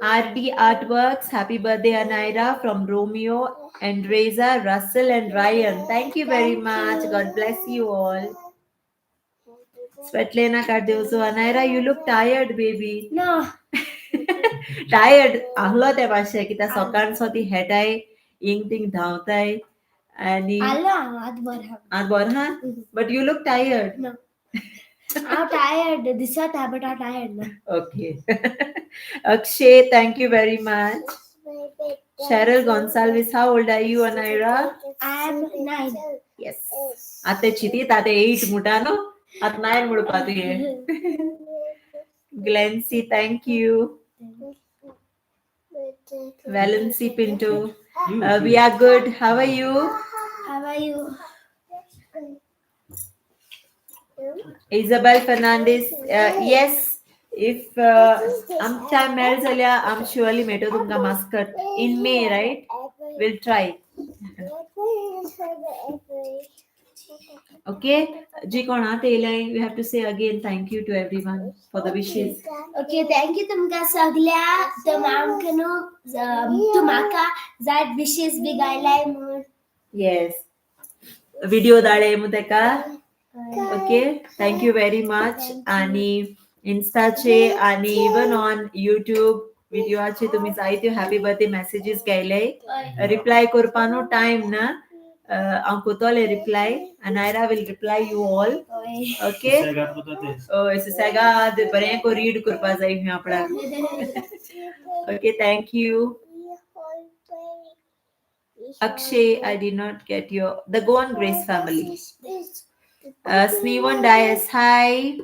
A: RD Artworks, happy birthday Anaira from Romeo and Reza, Russell and Ryan. Thank you very much. God bless you all. Svetlana Cardozo, Anaira, you look tired, baby.
B: No.
A: Tired. आहलो ते भाशे कित्या सकाळचो ती हेटाय इंग thing धांवताय आणि
B: आला बरं.
A: आज बरं हा, but you look tired.
B: No. I'm tired. दिसत आहे, but I'm tired now.
A: Okay. Akshay, thank you very much. Cheryl Gonsalves, how old are you, Anaira?
B: I'm 9.
A: Yes. Ate chiti, tate 8 mutano. At 9 mudupati hai. Glency, thank you. Valency Pinto, we are good. How are you?
B: How are you?
A: Isabel Fernandez, yes. If time marriage alia, I'm surely meto tumka mascot in May, right? We'll try. Okay, जी कोण आते इलाय, we have to say again thank you to everyone for the wishes.
B: Okay, thank you तुमका सगळ्या तुम्हाका that wishes big गायलाय म्हणून.
A: Yes. Video दाळे मुतेका. Okay, thank you very much. आणि Instaचे आणि even on YouTube videoचे तुम्ही जायते happy birthday messages गायले. Reply करपानो time ना. Ankutole reply. Anaira will reply you all. Okay.
C: Sagat potates.
A: So saga de bare ko read kurpa jai hi apna. Okay, thank you. Akshay, I did not get your the Goan Grace family. Sneevan Dias, hi.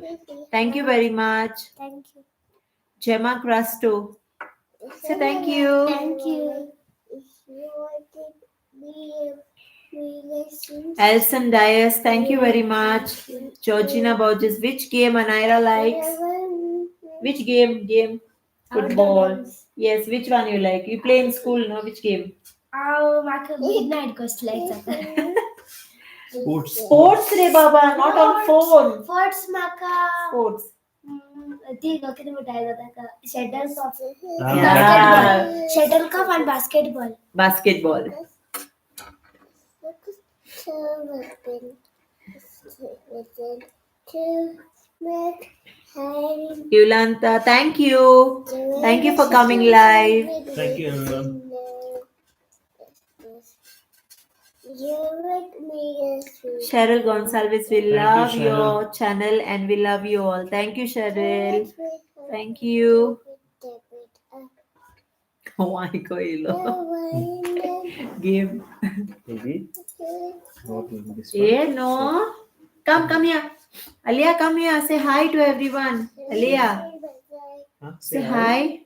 A: Thank you very much.
B: Thank you.
A: Gemma Crasto. So thank you.
B: Thank you.
A: Alison Dias, thank you very much. Georgina Borges, which game Anaira likes? Which game? Football. Yes, which one you like? You play in school, no? Which game?
B: माका midnight cost like
C: Sports.
A: Re Baba, not on phone.
B: Sports माका
A: Sports.
B: ती किती मोठा का shuttlecock.
A: Yeah.
B: Shuttlecock and basketball.
A: Basketball. Yolanta, thank you. Thank you for coming live.
C: Thank you, everyone.
A: Cheryl Gonsalves, we
C: Thank you,
A: love
C: Cheryl.
A: your channel and we love you all. Thank you, Cheryl. Thank you. Oh my God. Game.
C: Maybe. Not doing this
A: Yeah, no. Come here. Aliyah, come here. Say hi to everyone. Aliyah,
C: Huh?
A: say hi.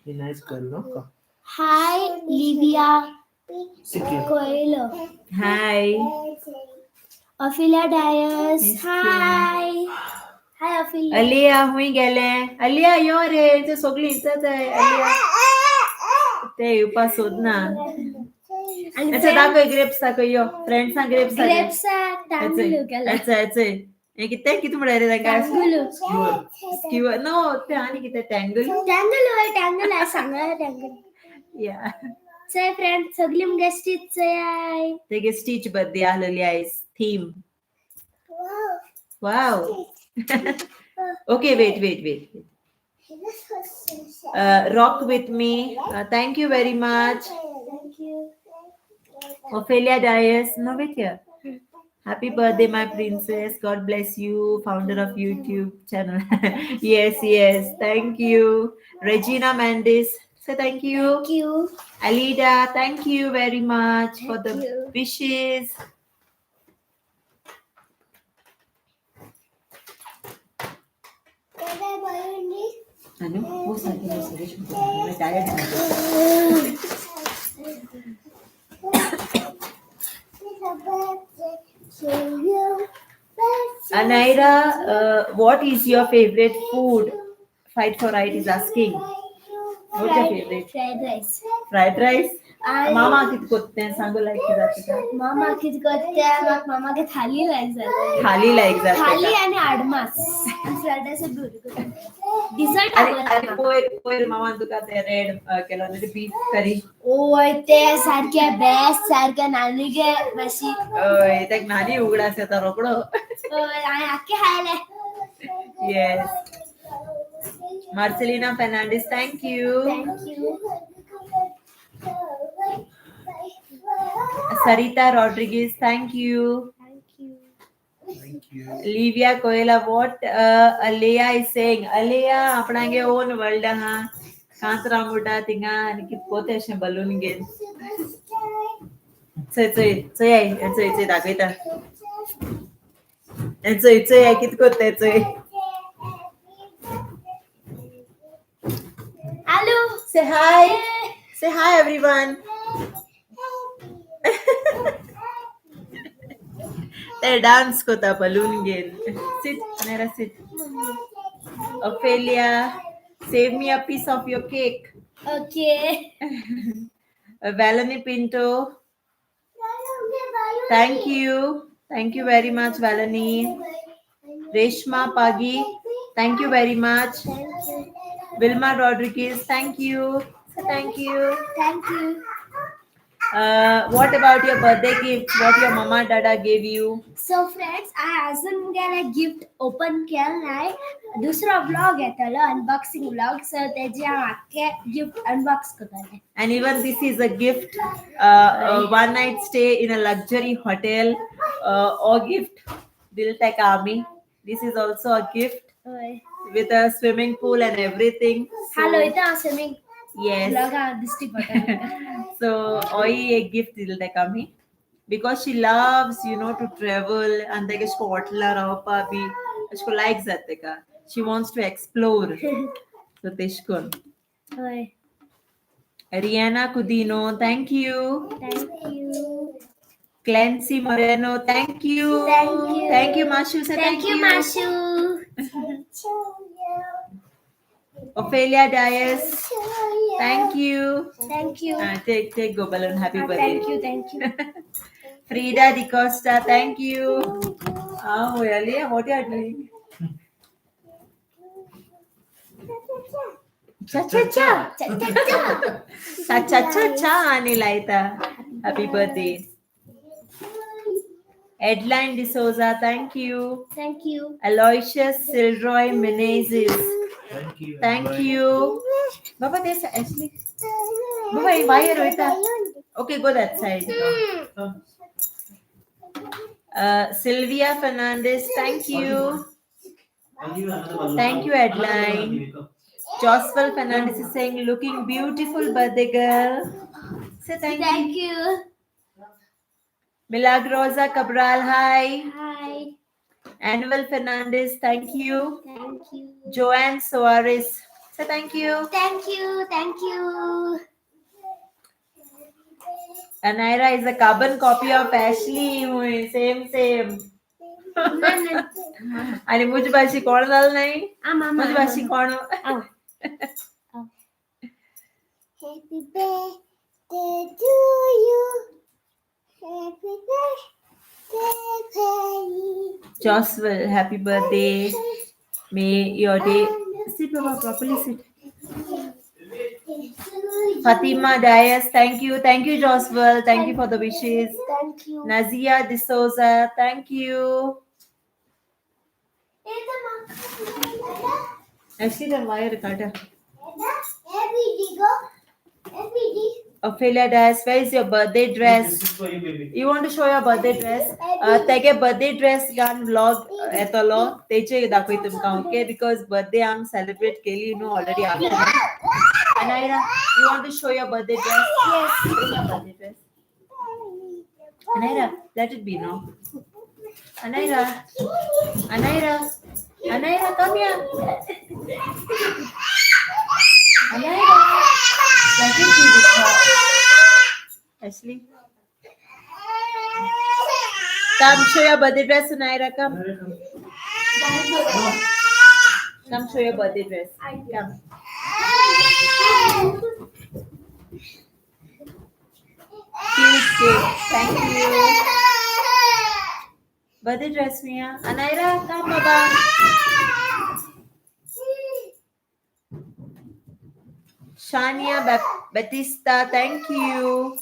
C: Be nice girl, no? Come.
B: Hi, Livia
C: Sit here.
B: Coelho.
A: Hi.
B: Ophelia Dias.
A: Miss you.
B: Hi. Hi, Ophelia.
A: Aliyah, हुई गेले. Aliyah, यो रे. ते सगळी इथंच आहे. Aliyah. ते उपास शोध ना.
B: And
A: अच्छा दाखव ग्रेप्स दाखव यो. फ्रेंड्स ना ग्रेप्स दाखव.
B: grapes tangulu kala.
A: अच्छा. हे किती म्हणा रे त्यांना?
B: Tangulu.
A: Skewer. No, ते आणि किती tangle.
B: Tangle आहे सांगा tangle.
A: Yeah.
B: Say friends, सगळी मुगे स्टिच आहे.
A: ते स्टिच बद्दे आलेली आहे. Theme. Wow. Okay, wait. Rock with me. Thank you very much.
B: Thank you.
A: Ophelia Dias. No, wait here. Happy birthday, my princess. God bless you, founder of YouTube channel. Yes. Thank you. Regina Mendes. Say thank you.
B: Thank you.
A: Alida, thank you very much for the
B: Thank you.
A: wishes. Anu, wo sakit lo serius मैं tired Anaira, what is your favorite food? Fight for Right is asking. What's your favorite?
B: Fried rice.
A: Fried rice?
B: I-
A: मामा किती करते हैं सांगो like जाते का
B: मामा किती करते मग मामागे थाली लायक जाते
A: थाली लाईक जाते
B: थाली
A: का
B: आणि आडमास आणि फ्राईड राईस डिझर्ट
A: आणि पोयर मामा तुका ते रेड केलं म्हणजे बीफ करी
B: ओय ते सारखे बेस्ट सारखे नानीगे माशी
A: ते नानी उघडास येता रोकडो
B: आणि आखे खायले
A: yes Marcelina Fernandez, thank you.
B: Thank you
A: Sarita Rodriguez, thank you.
B: Thank you
A: Livia Coela, what Alea is saying. Alea, आपणागे own world हा कांतरा मोठा तिंगा आणि कित पोते अशे balloon घेन. चय दाखयता. चय कित कोते चय.
B: Hello
A: Say hi. Say hi everyone. They dance kota balloon game. Sit, Anaira, sit. Ophelia, save me a piece of your cake.
B: Okay
A: Valani Pinto, thank you. Thank you very much, Valani. Reshma Pagi, thank you very much. Vilma Rodriguez, thank you. Thank you.
B: Thank you
A: What about your birthday gift? What your mama dada gave you?
B: So friends अजून गेले gift open केलं नाही दुसरा vlog येतलो unboxing vlog सो तेजे हांव आख्खे gift unbox करतले
A: And even this is a gift, one night stay in a luxury hotel, or gift. Dil take army. This is also a gift with a swimming pool and everything. So,
B: hello इथं swimming
A: yes.
B: Vlog district hotel
A: So, oi a gift dil take army. Because she loves, to travel and they get hotla rapa bhi. She likes that ka. She wants to explore. So Tishkun.
B: होय
A: Rihanna Cudino, thank you.
B: Thank you
A: Clancy Moreno, thank you.
B: Thank you.
A: Thank you, Mashu. Say thank
B: thank you
A: you.
B: माशू
A: Ophelia Dias, thank you.
B: Thank you
A: Take go balloon. Happy birthday.
B: Thank you
A: Frida Di Costa, thank you. Oh, really? What you are doing? Cha cha cha. Cha cha cha cha. Ani laita. Happy birthday. Edline D'Souza, thank you.
B: Thank you
A: Aloysius Silroy Menezes,
C: Thank you.
A: thank you. Baba, there's Ashley. Baba, why are you Okay, go that side. Sylvia Fernandez, thank you. Thank you, Edline. Jospel Fernandez is saying, looking beautiful, birthday girl. Say thank you.
B: Thank you
A: Milagrosa Cabral, hi.
B: Hi
A: Anuel Fernandez, thank you.
B: Thank you
A: Joanne Soares, say thank you.
B: Thank you
A: Anaira is a carbon copy of Ashley. Same. आणि मुझ भाषी कोण झालं नाही मुझ भाषी कोण
B: Happy birthday to you. Happy birthday.
A: Joswell, happy birthday. May your day sit Baba properly sit. Fatima Dias, thank you Joswell, thank you for the wishes.
B: Thank you.
A: Nazia D'Souza, thank you. Actually, the wire cutter. Ophelia Dias, where is your birthday dress?
C: This is for you, baby.
A: You want to show your birthday dress? Take a birthday dress gun vlog etolo. Teche dakhoi tumka okay because birthday am celebrate keli already after. Anaira, you want to show your birthday dress?
B: Yes.
A: Bring your birthday dress. Anaira, let it be now. Anaira, Anaira, Anaira, come here. Anaira, let it be with her. Ashley, come show your birthday dress, Anaira. Come, come show your birthday dress. Come. Cute cake. Thank you. Birthday dress, Mia. Anaira, come, Baba. Shania Batista, thank you.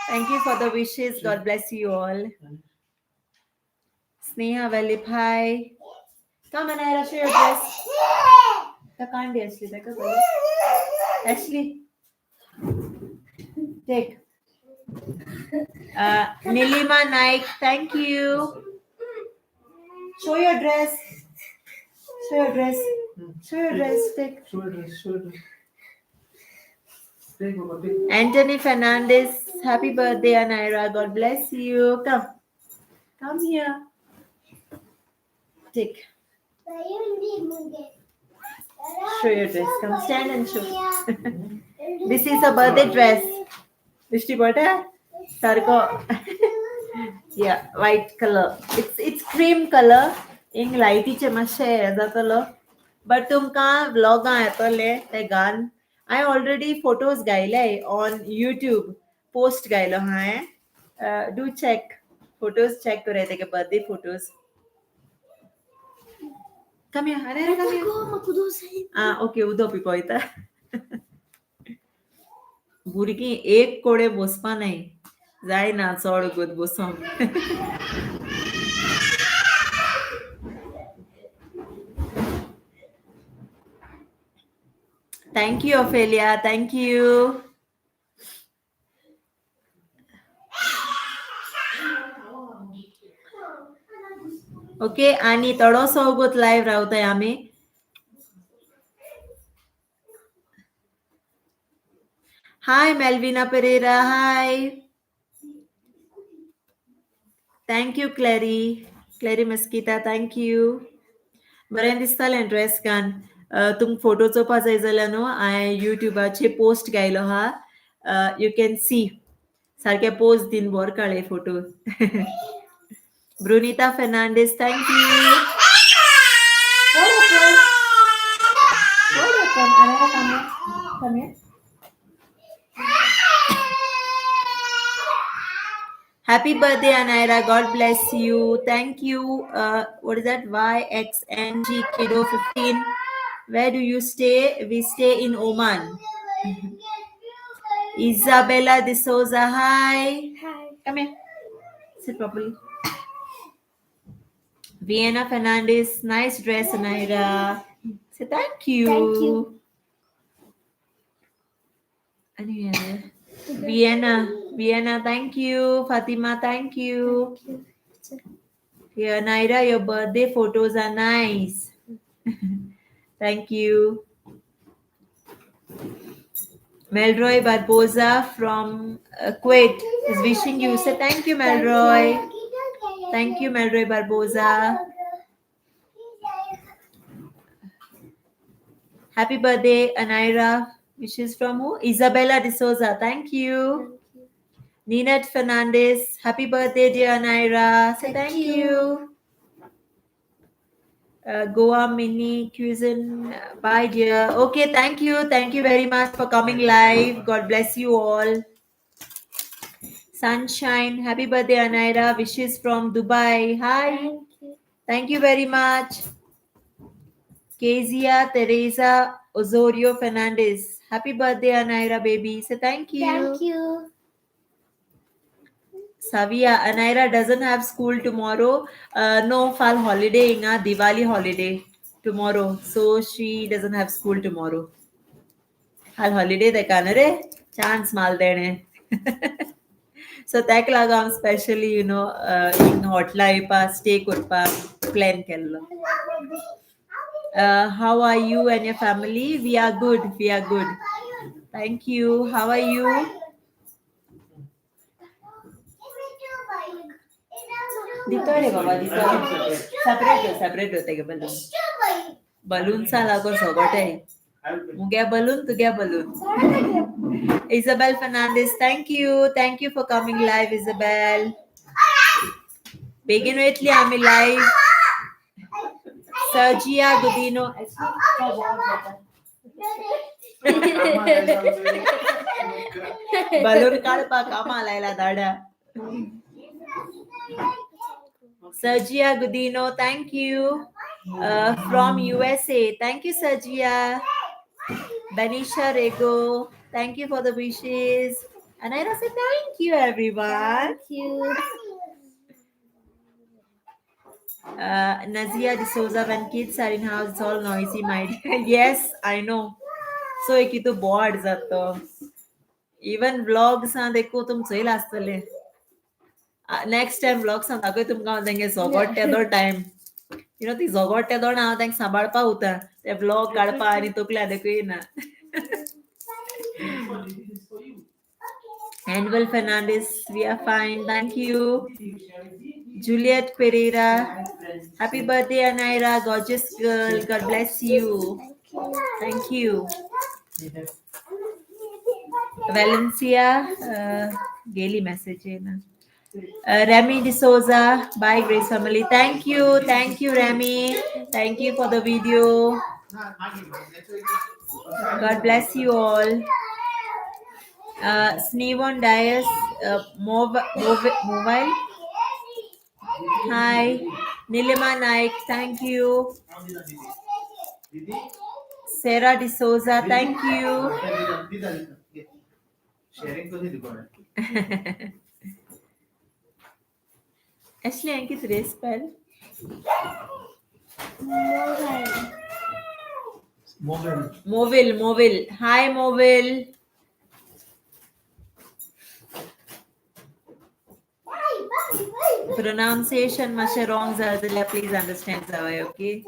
A: Thank you for the wishes. God bless you all. Sneha Valip, hi. Come, Anaira, show your dress. The candy, Ashley. Take a photo. Ashley, take. Nilima Naik, thank you. Show your dress. Show your dress. Show your dress. Take.
C: Shoulder. Take, Baba, take.
A: Anthony Fernandez, happy birthday, Anaira. God bless you. Come. Come here. Take. Show your dress. Come stand and show. This is a birthday dress. Dishti bota? Sarko. Yeah, white color. It's cream color. In lighty chemashe as color. But tumka vlog aatole te gan. I already photos gaile on YouTube. Post gailo hai. Do check. Photos check kore te ke birthday photos. Come here, Anaira, come here. Okay, udo pipoita. भुरगीं एक कोडे बसपा नाही जायना चड गत बसोंक Thank you, Ophelia. Thank you. Okay, आणि थोडो Sogut live रावताय आम्ही Hi, Melvina Pereira. Hi. Thank you, Clary. Clary Mesquita, thank you. बरें दिसतालें ड्रेस घान तुमक फोटो चोवपा जाय जाल्यार न्हू हांवें युट्यूबाचेर पोस्ट घायलो आहा यू कॅन सी सारके पोज दिन बोर काडले photo Brunita Fernandes thank you Happy birthday, Anaira. God bless you. Thank you. What is that? YXNG Kiddo 15. Where do you stay? We stay in Oman. Isabella De Souza. Hi.
B: Hi.
A: Come here. Sit properly. Vienna Fernandez. Nice dress, Anaira. Say thank you.
B: Thank you.
A: Anyway, Vienna, thank you. Fatima, thank you. Yeah, Naira, your birthday photos are nice. Thank you. Melroy Barboza from Kuwait is wishing you. Say thank you, Melroy. Thank you, Melroy Barboza. Happy birthday, Anaira. Wishes from who? Isabella De Souza. Thank you. Ninette Fernandez. Happy birthday, dear Anaira. Say thank you. Goa Mini Cuisine. Bye, dear. Okay, thank you. Thank you very much for coming live. God bless you all. Sunshine. Happy birthday, Anaira. Wishes from Dubai. Hi. Thank you very much. Kezia Teresa Osorio Fernandez. Happy birthday, Anaira, baby. Say thank you.
B: Thank you.
A: Savia, Anaira doesn't have school tomorrow. No, fall holiday, inga Diwali holiday tomorrow. So she doesn't have school tomorrow. Fall holiday dekanare chance mal dene. So tak laga specially, in hotla ipa stay kurpa plan kello. How are you and your family? We are good. We are good. Thank you. How are you? Dito रे बाबा dito. Separate होते के balloon. Balloon सा लागो सोगट है. Muge balloon tu ge balloon. Isabel Fernandez, thank you. Thank you for coming live, Isabel. Begin with I'm live. Sergia Gudino. Balloon kadpa kama laila dada. Sergia Gudino, thank you. From USA. Thank you, Sergia. Benisha Rego, thank you for the wishes. Anaira said thank you, everyone.
B: Thank you.
A: Nazia D'Souza, when kids are in house, it's all noisy, my dear. Yes, I know. So एक तो bored जातो. Even vlogs हाँ देखो तुम सही लास्तले. Next time vlogs हाँ दाखव तुम कहाँ देंगे zogot तेदो time. You know ती zogot तेदो ना देंग सांभाळ पा होता. ते vlog काढपा आणि तुकल्या देखो ये ना. Annual Fernandez, we are fine. Thank you. Juliet Pereira, happy birthday, Anaira, gorgeous girl. God bless you. Thank you. Valencia, gaily message. Remy D'Souza, bye, Grace family. Thank you, Remy. Thank you for the video. God bless you all. Snevon Dias, mobile. Hi. Nilima Naik, thank you. Sarah D'Souza, thank you. Ashley, Ankit, race spell. Movil. Hi, Movil. Pronunciation much wrong, Zardila. Please understand, Zawai, okay?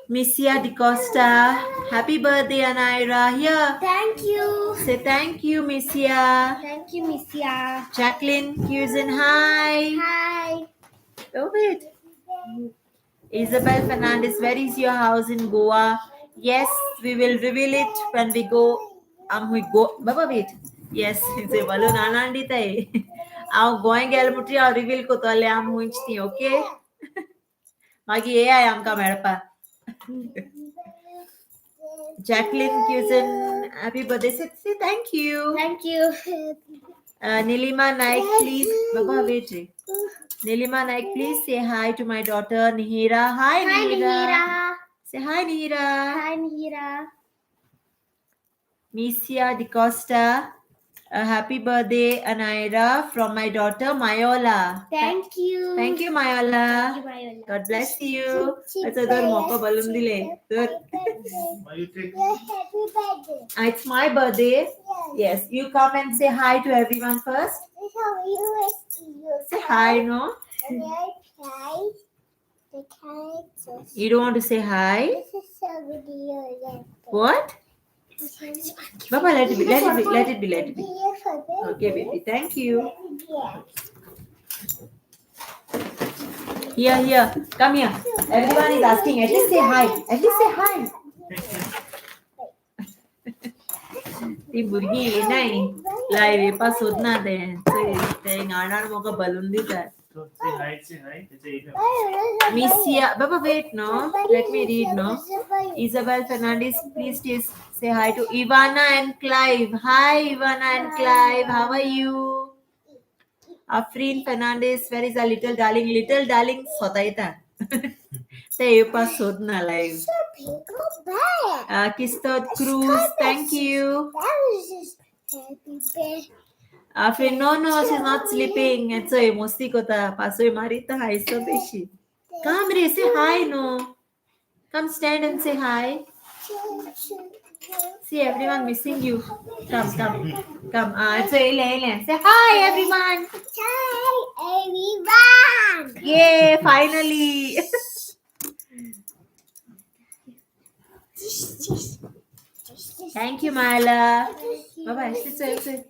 A: Missia DeCosta, happy birthday, Anaira. Here.
B: Thank you.
A: Say thank you, Missia.
B: Thank you, Missia.
A: Jacqueline Cusin, hi.
B: Hi.
A: Oh, wait. Isabel Fernandez, where is your house in Goa? Yes, we will reveal it when we go. We go. Baba, wait. Yes, it's a balloon. Anandi tay. I'm going to reveal ko to ale am hunchti, okay? Magi AI am ka merpa. Jacqueline Cusin, happy birthday. Say thank you.
B: Thank you.
A: Nilima Naik, please. Baba, wait. Nilima Naik, please say hi to my daughter Nihira. Hi,
B: Hi, Nihira.
A: Say hi, Nihira.
B: Hi, Nihira.
A: Misia DeCosta, happy birthday, Anaira, from my daughter Mayola.
B: Thank you.
A: Thank you, Mayola.
B: Thank you, Mayola.
A: God bless you. It's a mauka balloon dile. It's my birthday. Yes, you come and say hi to everyone first. Say hi, no? You don't want to say hi? What? Baba, let it be. Okay, baby. Thank you. Here. Come here. Everyone is asking. At least say hi. ती भुरगी नाही live पास होत ना ते गाणार मोका balloon दितात. Missia, Baba, wait, no. Let me read, no. Isabel Fernandez, please say hi to Ivana and Clive. Hi, Ivana and Clive. How are you? Afreen Fernandez, where is our little darling? Little darling, sotaita. Say you pass na live. Kistod Cruz, thank you. Afreen, no, she's not sleeping. It's a mosti kota. Pasoy marita hai so beshi. Come, Ray, say hi, no. Come stand and say hi. See, everyone missing you. Come. It's a say hi, everyone.
B: Hi, everyone.
A: Yay, finally. Thank you, Myla. Bye-bye. Say.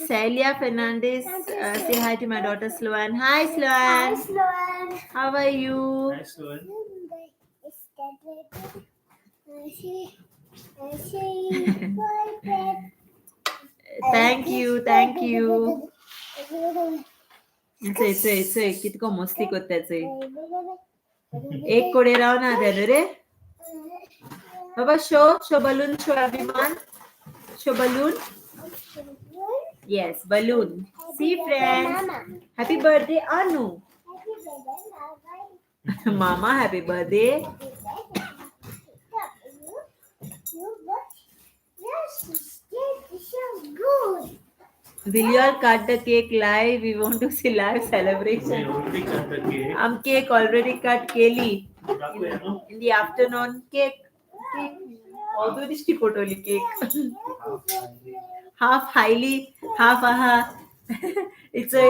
A: Celia Fernandez, say hi to my daughter Sloan. Hi, Sloan.
B: Sloan.
A: How are you?
C: Nice one.
A: Thank you. चय कितको मस्ती करता चय एक कोडे राव ना द्या रे बाबा show balloon show everyone show balloon yes balloon see friends happy birthday Anu mama happy birthday will you all cut the cake live we want to see live
C: We
A: celebration
C: already cut the cake.
A: cake already cut Kelly
C: Dakuya, no?
A: in the afternoon cake although this totally cake half highly half aha it's a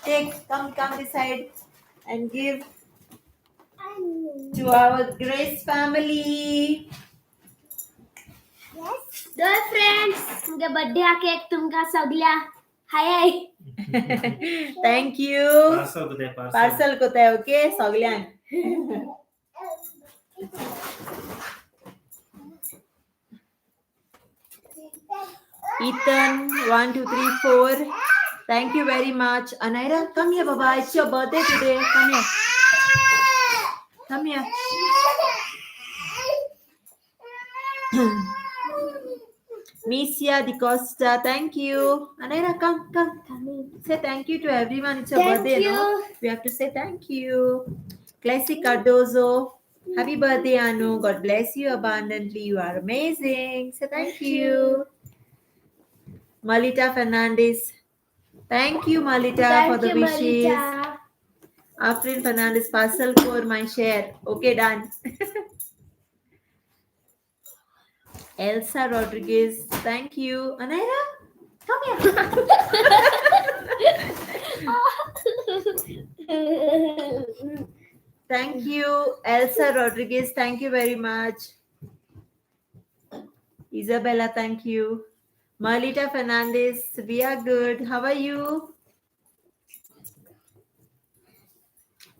A: take come this side and give to our Grace family
B: तर friends तुमच्या birthday हा cake तुमका सगळ्या हाय
A: thank you
C: Parcel ko tayo, parcel.
A: parcel ko tayo okay सगळ्यांक Ethan 1 2 3 4 thank you very much Anaira come here baba it's your birthday today come here Misia Di Costa, thank you. Anaira, come. Say thank you to everyone. It's your birthday, no? We have to say thank you. Classic Cardozo, happy birthday, Anu. God bless you abundantly. You are amazing. Say thank you. Malita Fernandez, thank you, Malita, for the wishes. Afrin Fernandez, parcel for my share. Okay, done. Elsa Rodriguez, thank you. Anaira, come here. Thank you, Elsa Rodriguez. Thank you very much. Isabella, thank you. Marlita Fernandez, we are good. How are you?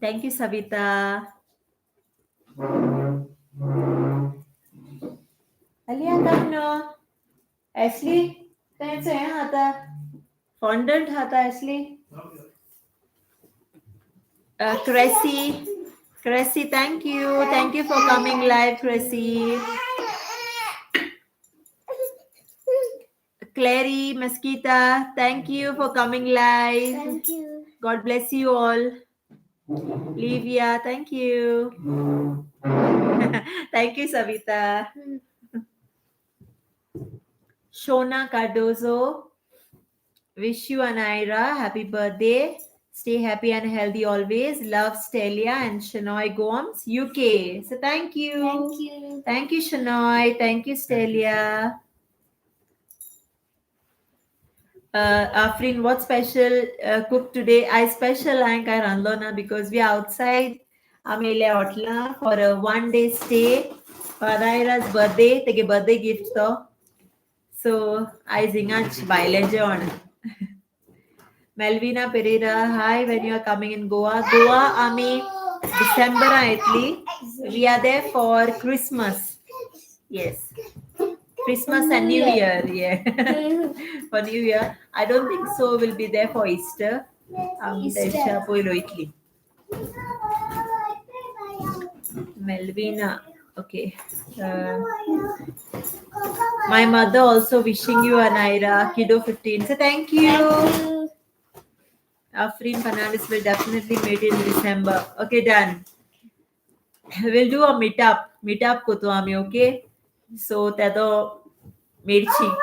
A: Thank you, Savita. Alia, come no. Ashley, कैसे हैं आता? Fondant आता Ashley. Cressy, thank you. Thank you for coming live, Cressy. Clary, Mesquita, thank you for coming live.
B: Thank you.
A: God bless you all. Livia, thank you. Thank you, Savita. Shona Cardozo, wish you Anaira, happy birthday. Stay happy and healthy always. Love, Stelia and Shanoy Gomes, UK. So thank you.
B: Thank you.
A: Thank you, Shanoy. Thank you, Stelia. Afrin, what special cook today? I special I ranlona because we are outside. Amele hotla for a 1-day stay. For Anaira's birthday, take a birthday gift though. So I zingach bailejon. Melvina Pereira, hi, when you are coming in Goa. Goa, Ami, December Italy. We are there for Christmas. Yes. Christmas and New Year, yeah. For New Year. I don't think so we'll be there for Easter. Italy. Melvina, okay. My mother also wishing you Anaira, Kiddo 15. So thank you.
B: Thank you.
A: Afrin Fernandez will definitely meet in December. Okay, done. We'll do a meetup. Meetup ko to ami, okay? So tato mirchi.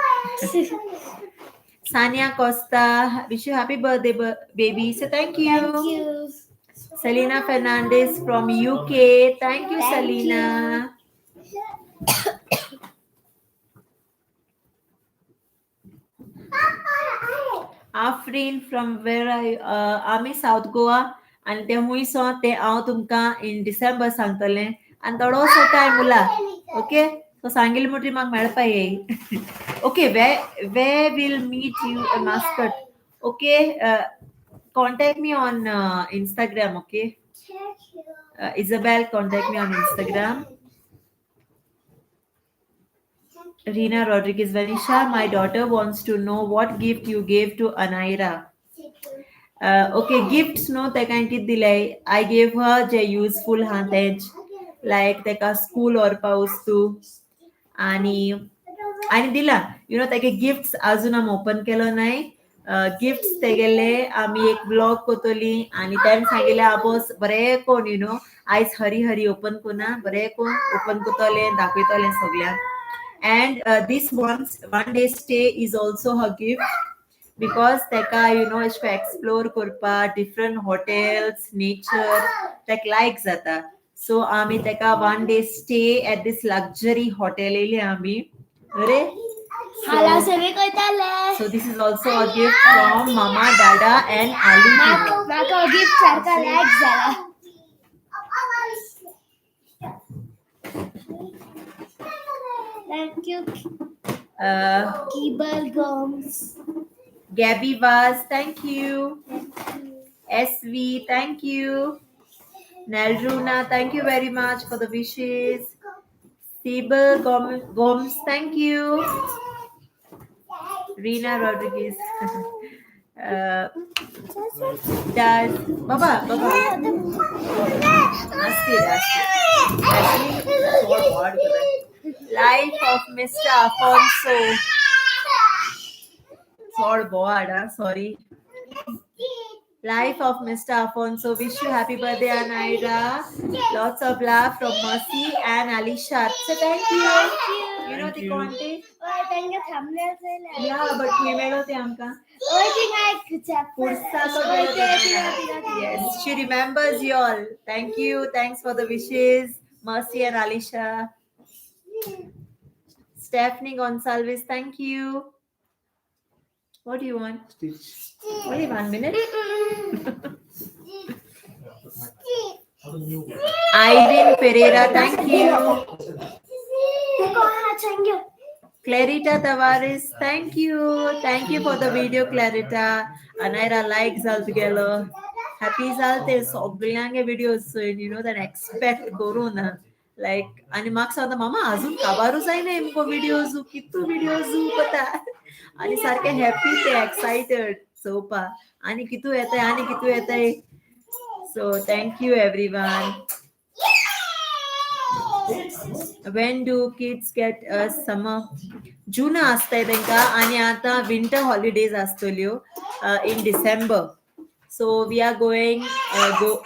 A: Sania Costa, wish you happy birthday, baby. So thank you.
B: Thank you.
A: Selena Fernandez from UK. Thank you,
B: Thank
A: Selena. Afrin from where आम्ही South Goa आणि ते हुई सो ते हांव तुमकां in December सांगतलें आणि थोडोसो टायम उरला ओके सो सांगिल्लें म्हणटरी म्हाका मेळपा येय okay we will meet you Muscat okay contact me on Instagram okay Isabel contact me on Instagram Rina Rodriguez Vanisha my daughter wants to know what gift you gave to Anaira okay gifts no तेका हांवें कितें दिलें I gave her J useful हा तेच like तेका school व्हरपा वस्तू आणि दिला यु नो तेगे गिफ्ट्स अजून आमी ओपन केलो नाय गिफ्ट्स तेगेले आमी एक ब्लॉग कोतोली आणि तेणें सांगिल्लें आबोस बरें कोण यु नो आयज हरी हरी ओपन कोना बरें कोण ओपन कोतोलें दाखयतोलें सगळ्यांक and this one day stay is also her gift because teka you know to explore korpa different hotels nature tek like zata so ami teka one day stay at this luxury hotel ile ami अरे
B: हाला सगळे कोयताले
A: so this is also a gift from mama dada and Ali
B: म्हाका gift सारका लायक जाला thank you kibble gums
A: Gabby Vaz thank you SV thank you Naldruna thank you very much for the wishes Sibyl Gomes thank you Rina Rodriguez does Baba Life of Mr. Afonso sorry Life of Mr. Afonso wish you happy birthday Anaira lots of love from Mercy and Alisha so thank you you know the content
B: ओय तेंगे thumbnail जाले
A: yeah but we melo te amka
B: ओय thing I
A: Pursa yes she remembers you all thank you thanks for the wishes Mercy and Alisha Stephanie Gonsalves thank you what do you want
C: Stitch.
A: only 1 minute Irene Pereira thank you
B: देखो हाँ चंगे
A: Clarita Tavares thank you for the video Clarita Anaira likes altogether happy zalte सगळ्यांगे videos you know that expect corona like आणि म्हाका सांगता मामा अजून काबारू जायना एमको videos कितू videos पता आणि सारखे happy ते excited चोवपा आणि कितू येताय so thank you everyone when do kids get a summer जून असतंय तेंका आणि आता winter holidays असतल्यो in December so we are going to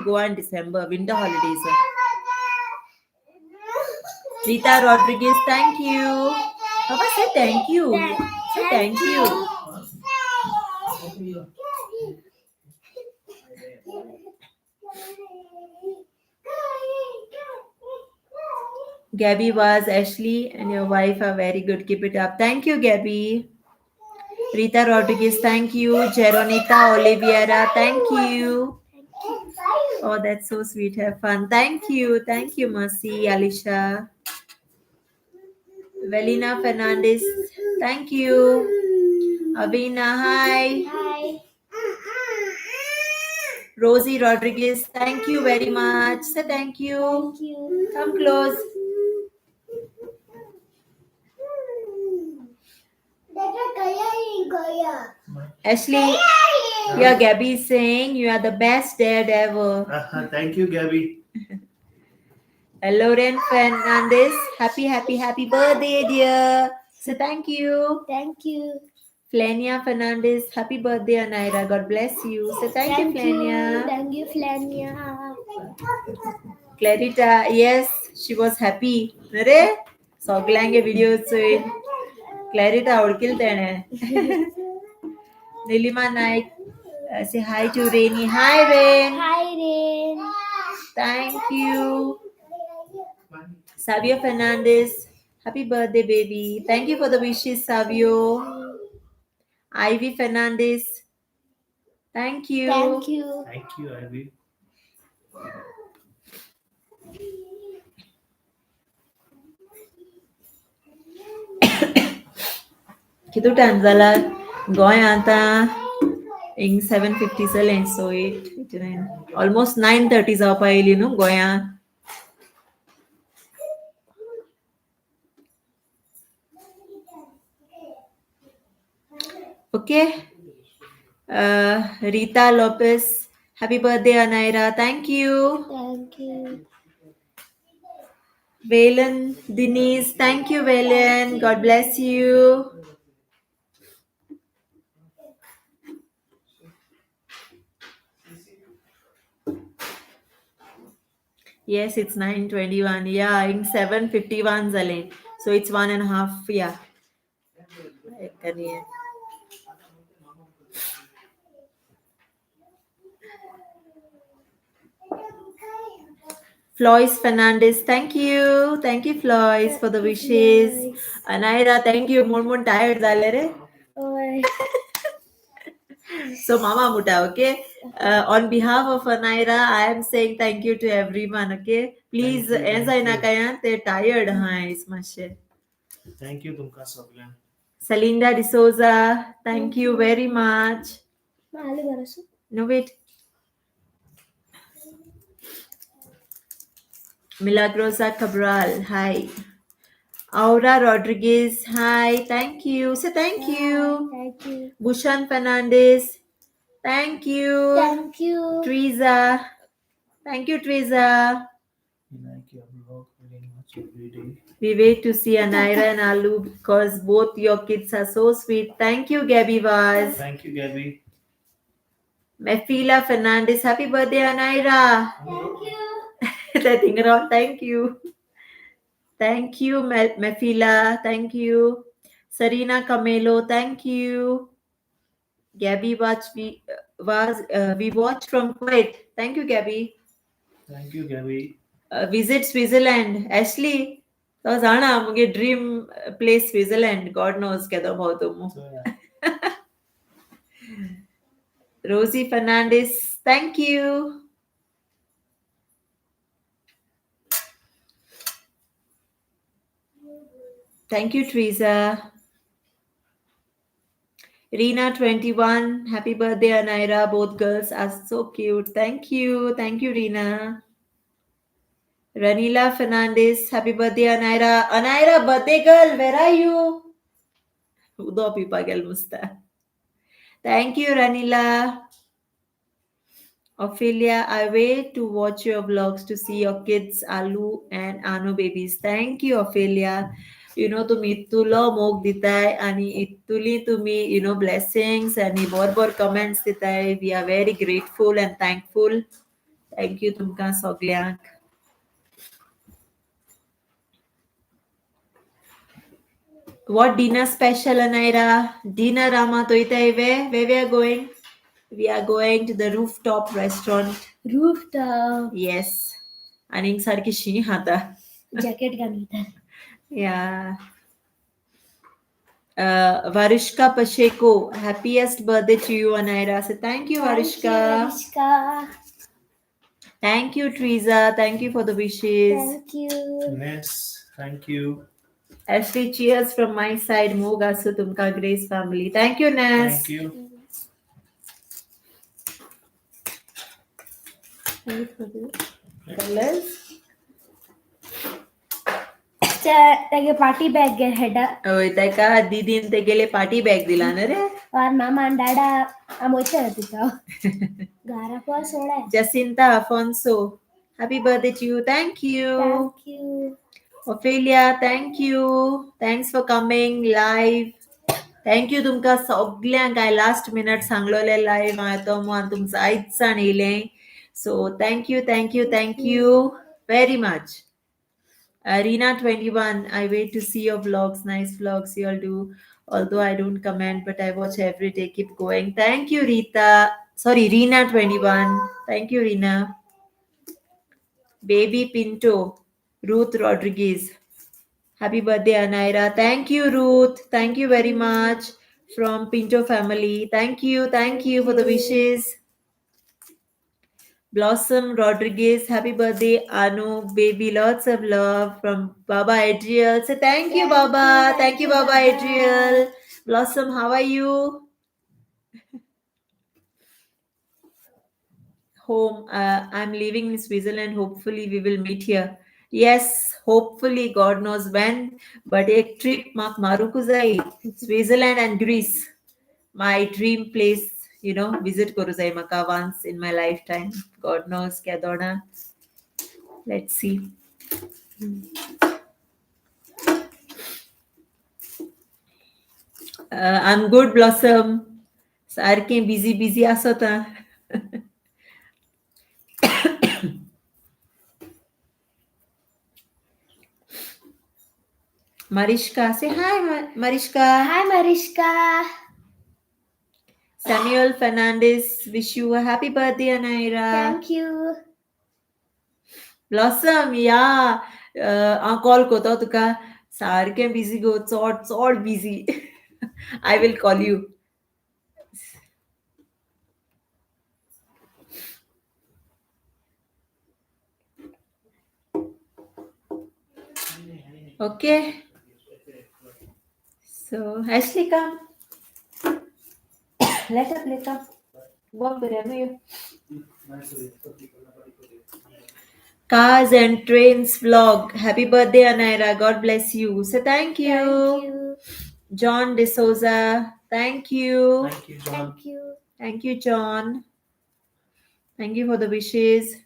A: Goa in December winter holidays Rita Rodriguez thank you Papa say thank you say thank you Gabby was Ashley and your wife are very good. Keep it up. Thank you, Gabby. Rita Rodriguez, thank you. Jeronita Oliveira, thank you. Oh, that's so sweet. Have fun. Thank you. Thank you, Mercy, Alicia. Velina Fernandez, thank you. Avina, hi.
B: Hi.
A: Rosie Rodriguez, thank you very much. Say thank you.
B: Thank you.
A: Come close. Ashley, your Gabby is saying you are the best dad ever.
C: Thank you, Gabby.
A: Lauren Fernandez, happy birthday, dear. So thank you.
B: Thank you.
A: Flania Fernandez, happy birthday, Anaira. God bless you. So thank you, Flania.
B: Thank you, Flania.
A: Clarita, yes, she was happy. Nare? Soglange videos in Clarita Urkil Tene. Nilima Naik, say hi to Rainy. Hi, Rain.
B: Hi, Rain.
A: Thank you. Savio Fernandez, happy birthday, baby. Thank you for the wishes, Savio. Ivy Fernandez, thank you.
B: Thank you.
C: Thank you, Ivy.
A: किती time जाला गोंय आतां इंग 7:50 जालें सो 8:89 almost 9:30 जावपा येयली न्हू गोंयां okay Rita Lopez happy birthday Anaira thank you
B: Thank you.
A: Valen Denise thank you Valen God bless you Yes, it's 9:21. Yeah, in 7:51 zale. So it's 1.5. Yeah. Floyce Fernandez, thank you. Thank you, Floyce, for the wishes. Anaira, thank you. More tired zale re.
B: Oy.
A: So Mama Muta, okay? On behalf of Anaira, I am saying thank you to everyone, okay? Please,
C: Thank you,
A: as I nakayan, they're tired, is mashe.
C: Thank you तुमका सगळ्यांक.
A: Salinda D'Souza, thank you very much.
B: Mahali barasu.
A: No, wait. Milagrosa Cabral, hi. Aura Rodriguez, hi. Thank you. Say thank you.
B: Thank you.
A: Bushan Fernandez, thank you.
B: Thank you.
A: Teresa, thank you, Teresa.
C: I like your vlog very much every day.
A: We wait to see Anaira and Alu because both your kids are so sweet. Thank you, Gabby Vaz.
C: Thank you, Gabby.
A: Mefila Fernandez, happy birthday, Anaira.
B: Thank you.
A: That thing around, thank you. Thank you, Mefila. Thank you. Sarina Camelo, thank you. Gabby we watched from Kuwait. Thank you, Gabby.
C: Thank you, Gabby.
A: Visit Switzerland. Ashley, तो जाणा मुगे dream place Switzerland God knows केदो भोवतो मु
C: So yeah.
A: Rosie Fernandez, thank you. Thank you, Teresa. Rina 21, happy birthday, Anaira. Both girls are so cute. Thank you. Thank you, Rina. Ranila Fernandez, happy birthday, Anaira. Anaira, birthday girl, where are you? Udo pipa gel musta. Thank you, Ranila. Ophelia, I wait to watch your vlogs to see your kids, Alu and Anu babies. Thank you, Ophelia. You know, तुम्ही इतुलो मोग दिताय आणि इतुली तुम्ही, you know, blessings आणि बरोबर comments दिताय. We are very grateful and thankful. Thank you तुमका सगळ्यांक. What dinner special, Anaira? Dinner, Rama, toitai where we are going? We are going to the rooftop restaurant.
B: Rooftop.
A: Yes. आणि सारखी she हाता.
B: Jacket घालून.
A: Yeah. Varishka Pacheco, happiest birthday to you, Anaira. So thank you, Varishka.
B: Varishka.
A: Thank you, Teresa. Thank you for the wishes.
B: Thank you.
C: Ness, thank you.
A: Ashley, cheers from my side. Moga su tumka Grace family. Thank you, Nas.
C: Thank you.
A: Colors.
B: त्यागे party bag गे हेडा
A: होय ताका दीदीन ते गेले party bag दिला ना रे
B: और मामा आणि डाडा आमोचे तिथं गारा पर soda
A: Jacinta Afonso, happy birthday to you. Thank you.
B: Thank you.
A: Ophelia, thank you. Thanks for coming live. Thank you तुमका सगळ्यांक काय लास्ट मिनिट सांगलोले लाईव्ह हांवें मग तुमचं आयज जाण येयलें सो thank you very much. Rina 21, I wait to see your vlogs. Nice vlogs you all do. Although I don't comment, but I watch every day. Keep going. Thank you, Rita. Sorry, Rina 21. Thank you, Rina. Baby Pinto, Ruth Rodriguez. Happy birthday, Anaira. Thank you, Ruth. Thank you very much from Pinto family. Thank you for the wishes. Blossom Rodriguez, happy birthday, Anu, baby, lots of love from Baba Adriel. Say thank you, Baba. Thank you, Baba Adriel. Blossom, how are you? Home. I'm living in Switzerland. Hopefully, we will meet here. Yes, hopefully, God knows when. But a trip, Mak Marukuzai, Switzerland and Greece. My dream place, visit Kuruzai Maka once in my lifetime. God knows, Kadona. Let's see. I'm good, Blossom. सारखें busy busy असता. Marishka, say hi, Marishka.
B: Hi, Marishka.
A: Samuel Fernandez, wish you a happy birthday, Anaira.
B: Thank you.
A: Blossom, yeah. Call koto tuka. सारखें busy go, चोड busy. I will call you. Okay. So, Ashley, come. Let come. Walk with you. Cars and Trains vlog. Happy birthday, Anaira. God bless you. So, thank you.
B: Thank you.
A: John D'Souza. Thank you.
C: Thank you, John.
B: Thank you.
A: Thank you, John. Thank you for the wishes.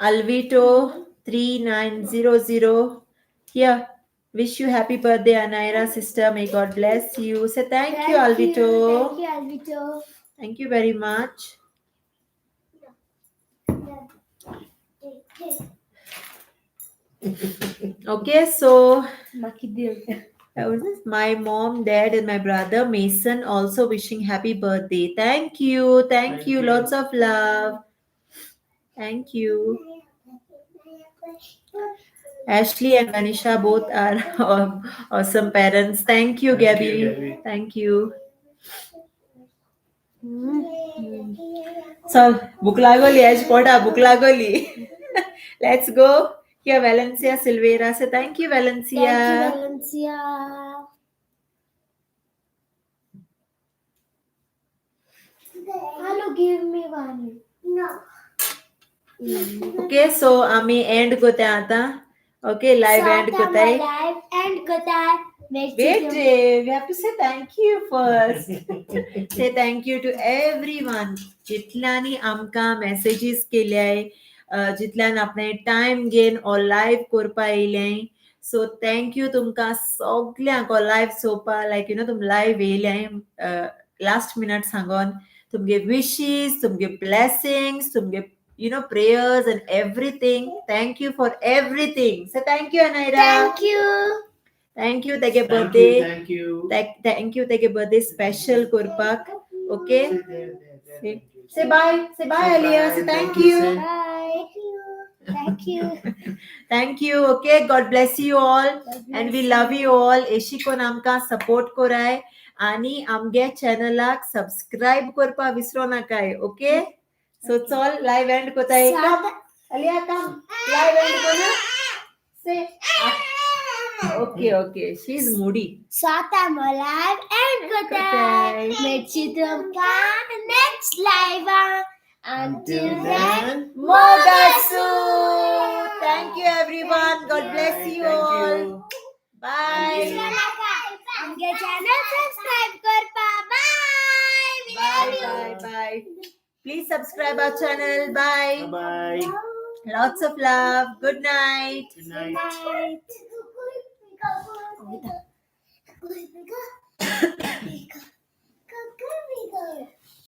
A: Alvito 3900. Here. Wish you happy birthday, Anaira sister. May God bless you. Say thank you, Alvito.
B: Thank you, Alvito.
A: Thank you very much. Okay, so my mom, dad, and my brother Mason also wishing happy birthday. Thank you. Thank you. Lots of love. Thank you. Ashley and Vanisha both are awesome parents. Thank you,
C: Thank you,
A: Gabby.
C: Gabby.
A: Thank you. So, Buklagoli, Ashpota, Buklagoli. Let's go. Here, Valencia Silvera. So, thank you, Valencia.
B: Thank you, Valencia. Hello, give me one. No.
A: Okay, so आम्ही and कोते आता. Okay, live end Kote.
B: Live end Kote.
A: Wait, we have to say thank you first. Say thank you to everyone. जितल्यानी आमकां messages केल्याय, जितल्यान आपणे time घेवन or live करपा येयलें. So thank you तुमकां सगळ्यांक live चोवपा like तुम live येयलें last minute सांगोन. तुमगे wishes, तुमगे blessings, तुमगे prayers and everything. Thank you for everything. So thank you, Anaira.
B: Thank you.
A: Thank you. Take a
C: Thank
A: birthday.
C: you. Thank you.
A: Thank you. Take a birthday special Kurpak. Okay.
C: Sit there, there.
A: Say, say bye. Say bye,
C: Say
A: Aliyah.
C: bye.
A: Say thank
C: Thank you,
A: you.
C: say.
B: Bye. Thank you.
A: Thank you. Okay. God bless you all. And we love you all. Eshiko namka support korai. Ani amge channelak subscribe korpa visro nakai. Okay. So it's all live end kotai. Come. Aliyah, come. Live end kona. Say. Okay. She's moody.
B: Satam alive and good
A: Goodbye.
B: Meet you next live. Until then,
A: Mogasu. Thank you, everyone. God bless
C: Bye.
A: you
C: Thank
A: all.
C: you.
A: Bye.
B: आमगे channel subscribe करपा. Bye. We love you.
A: Bye. Please subscribe our channel. Bye.
C: Bye.
A: Lots of love. Good night.
C: Good night.
B: Night.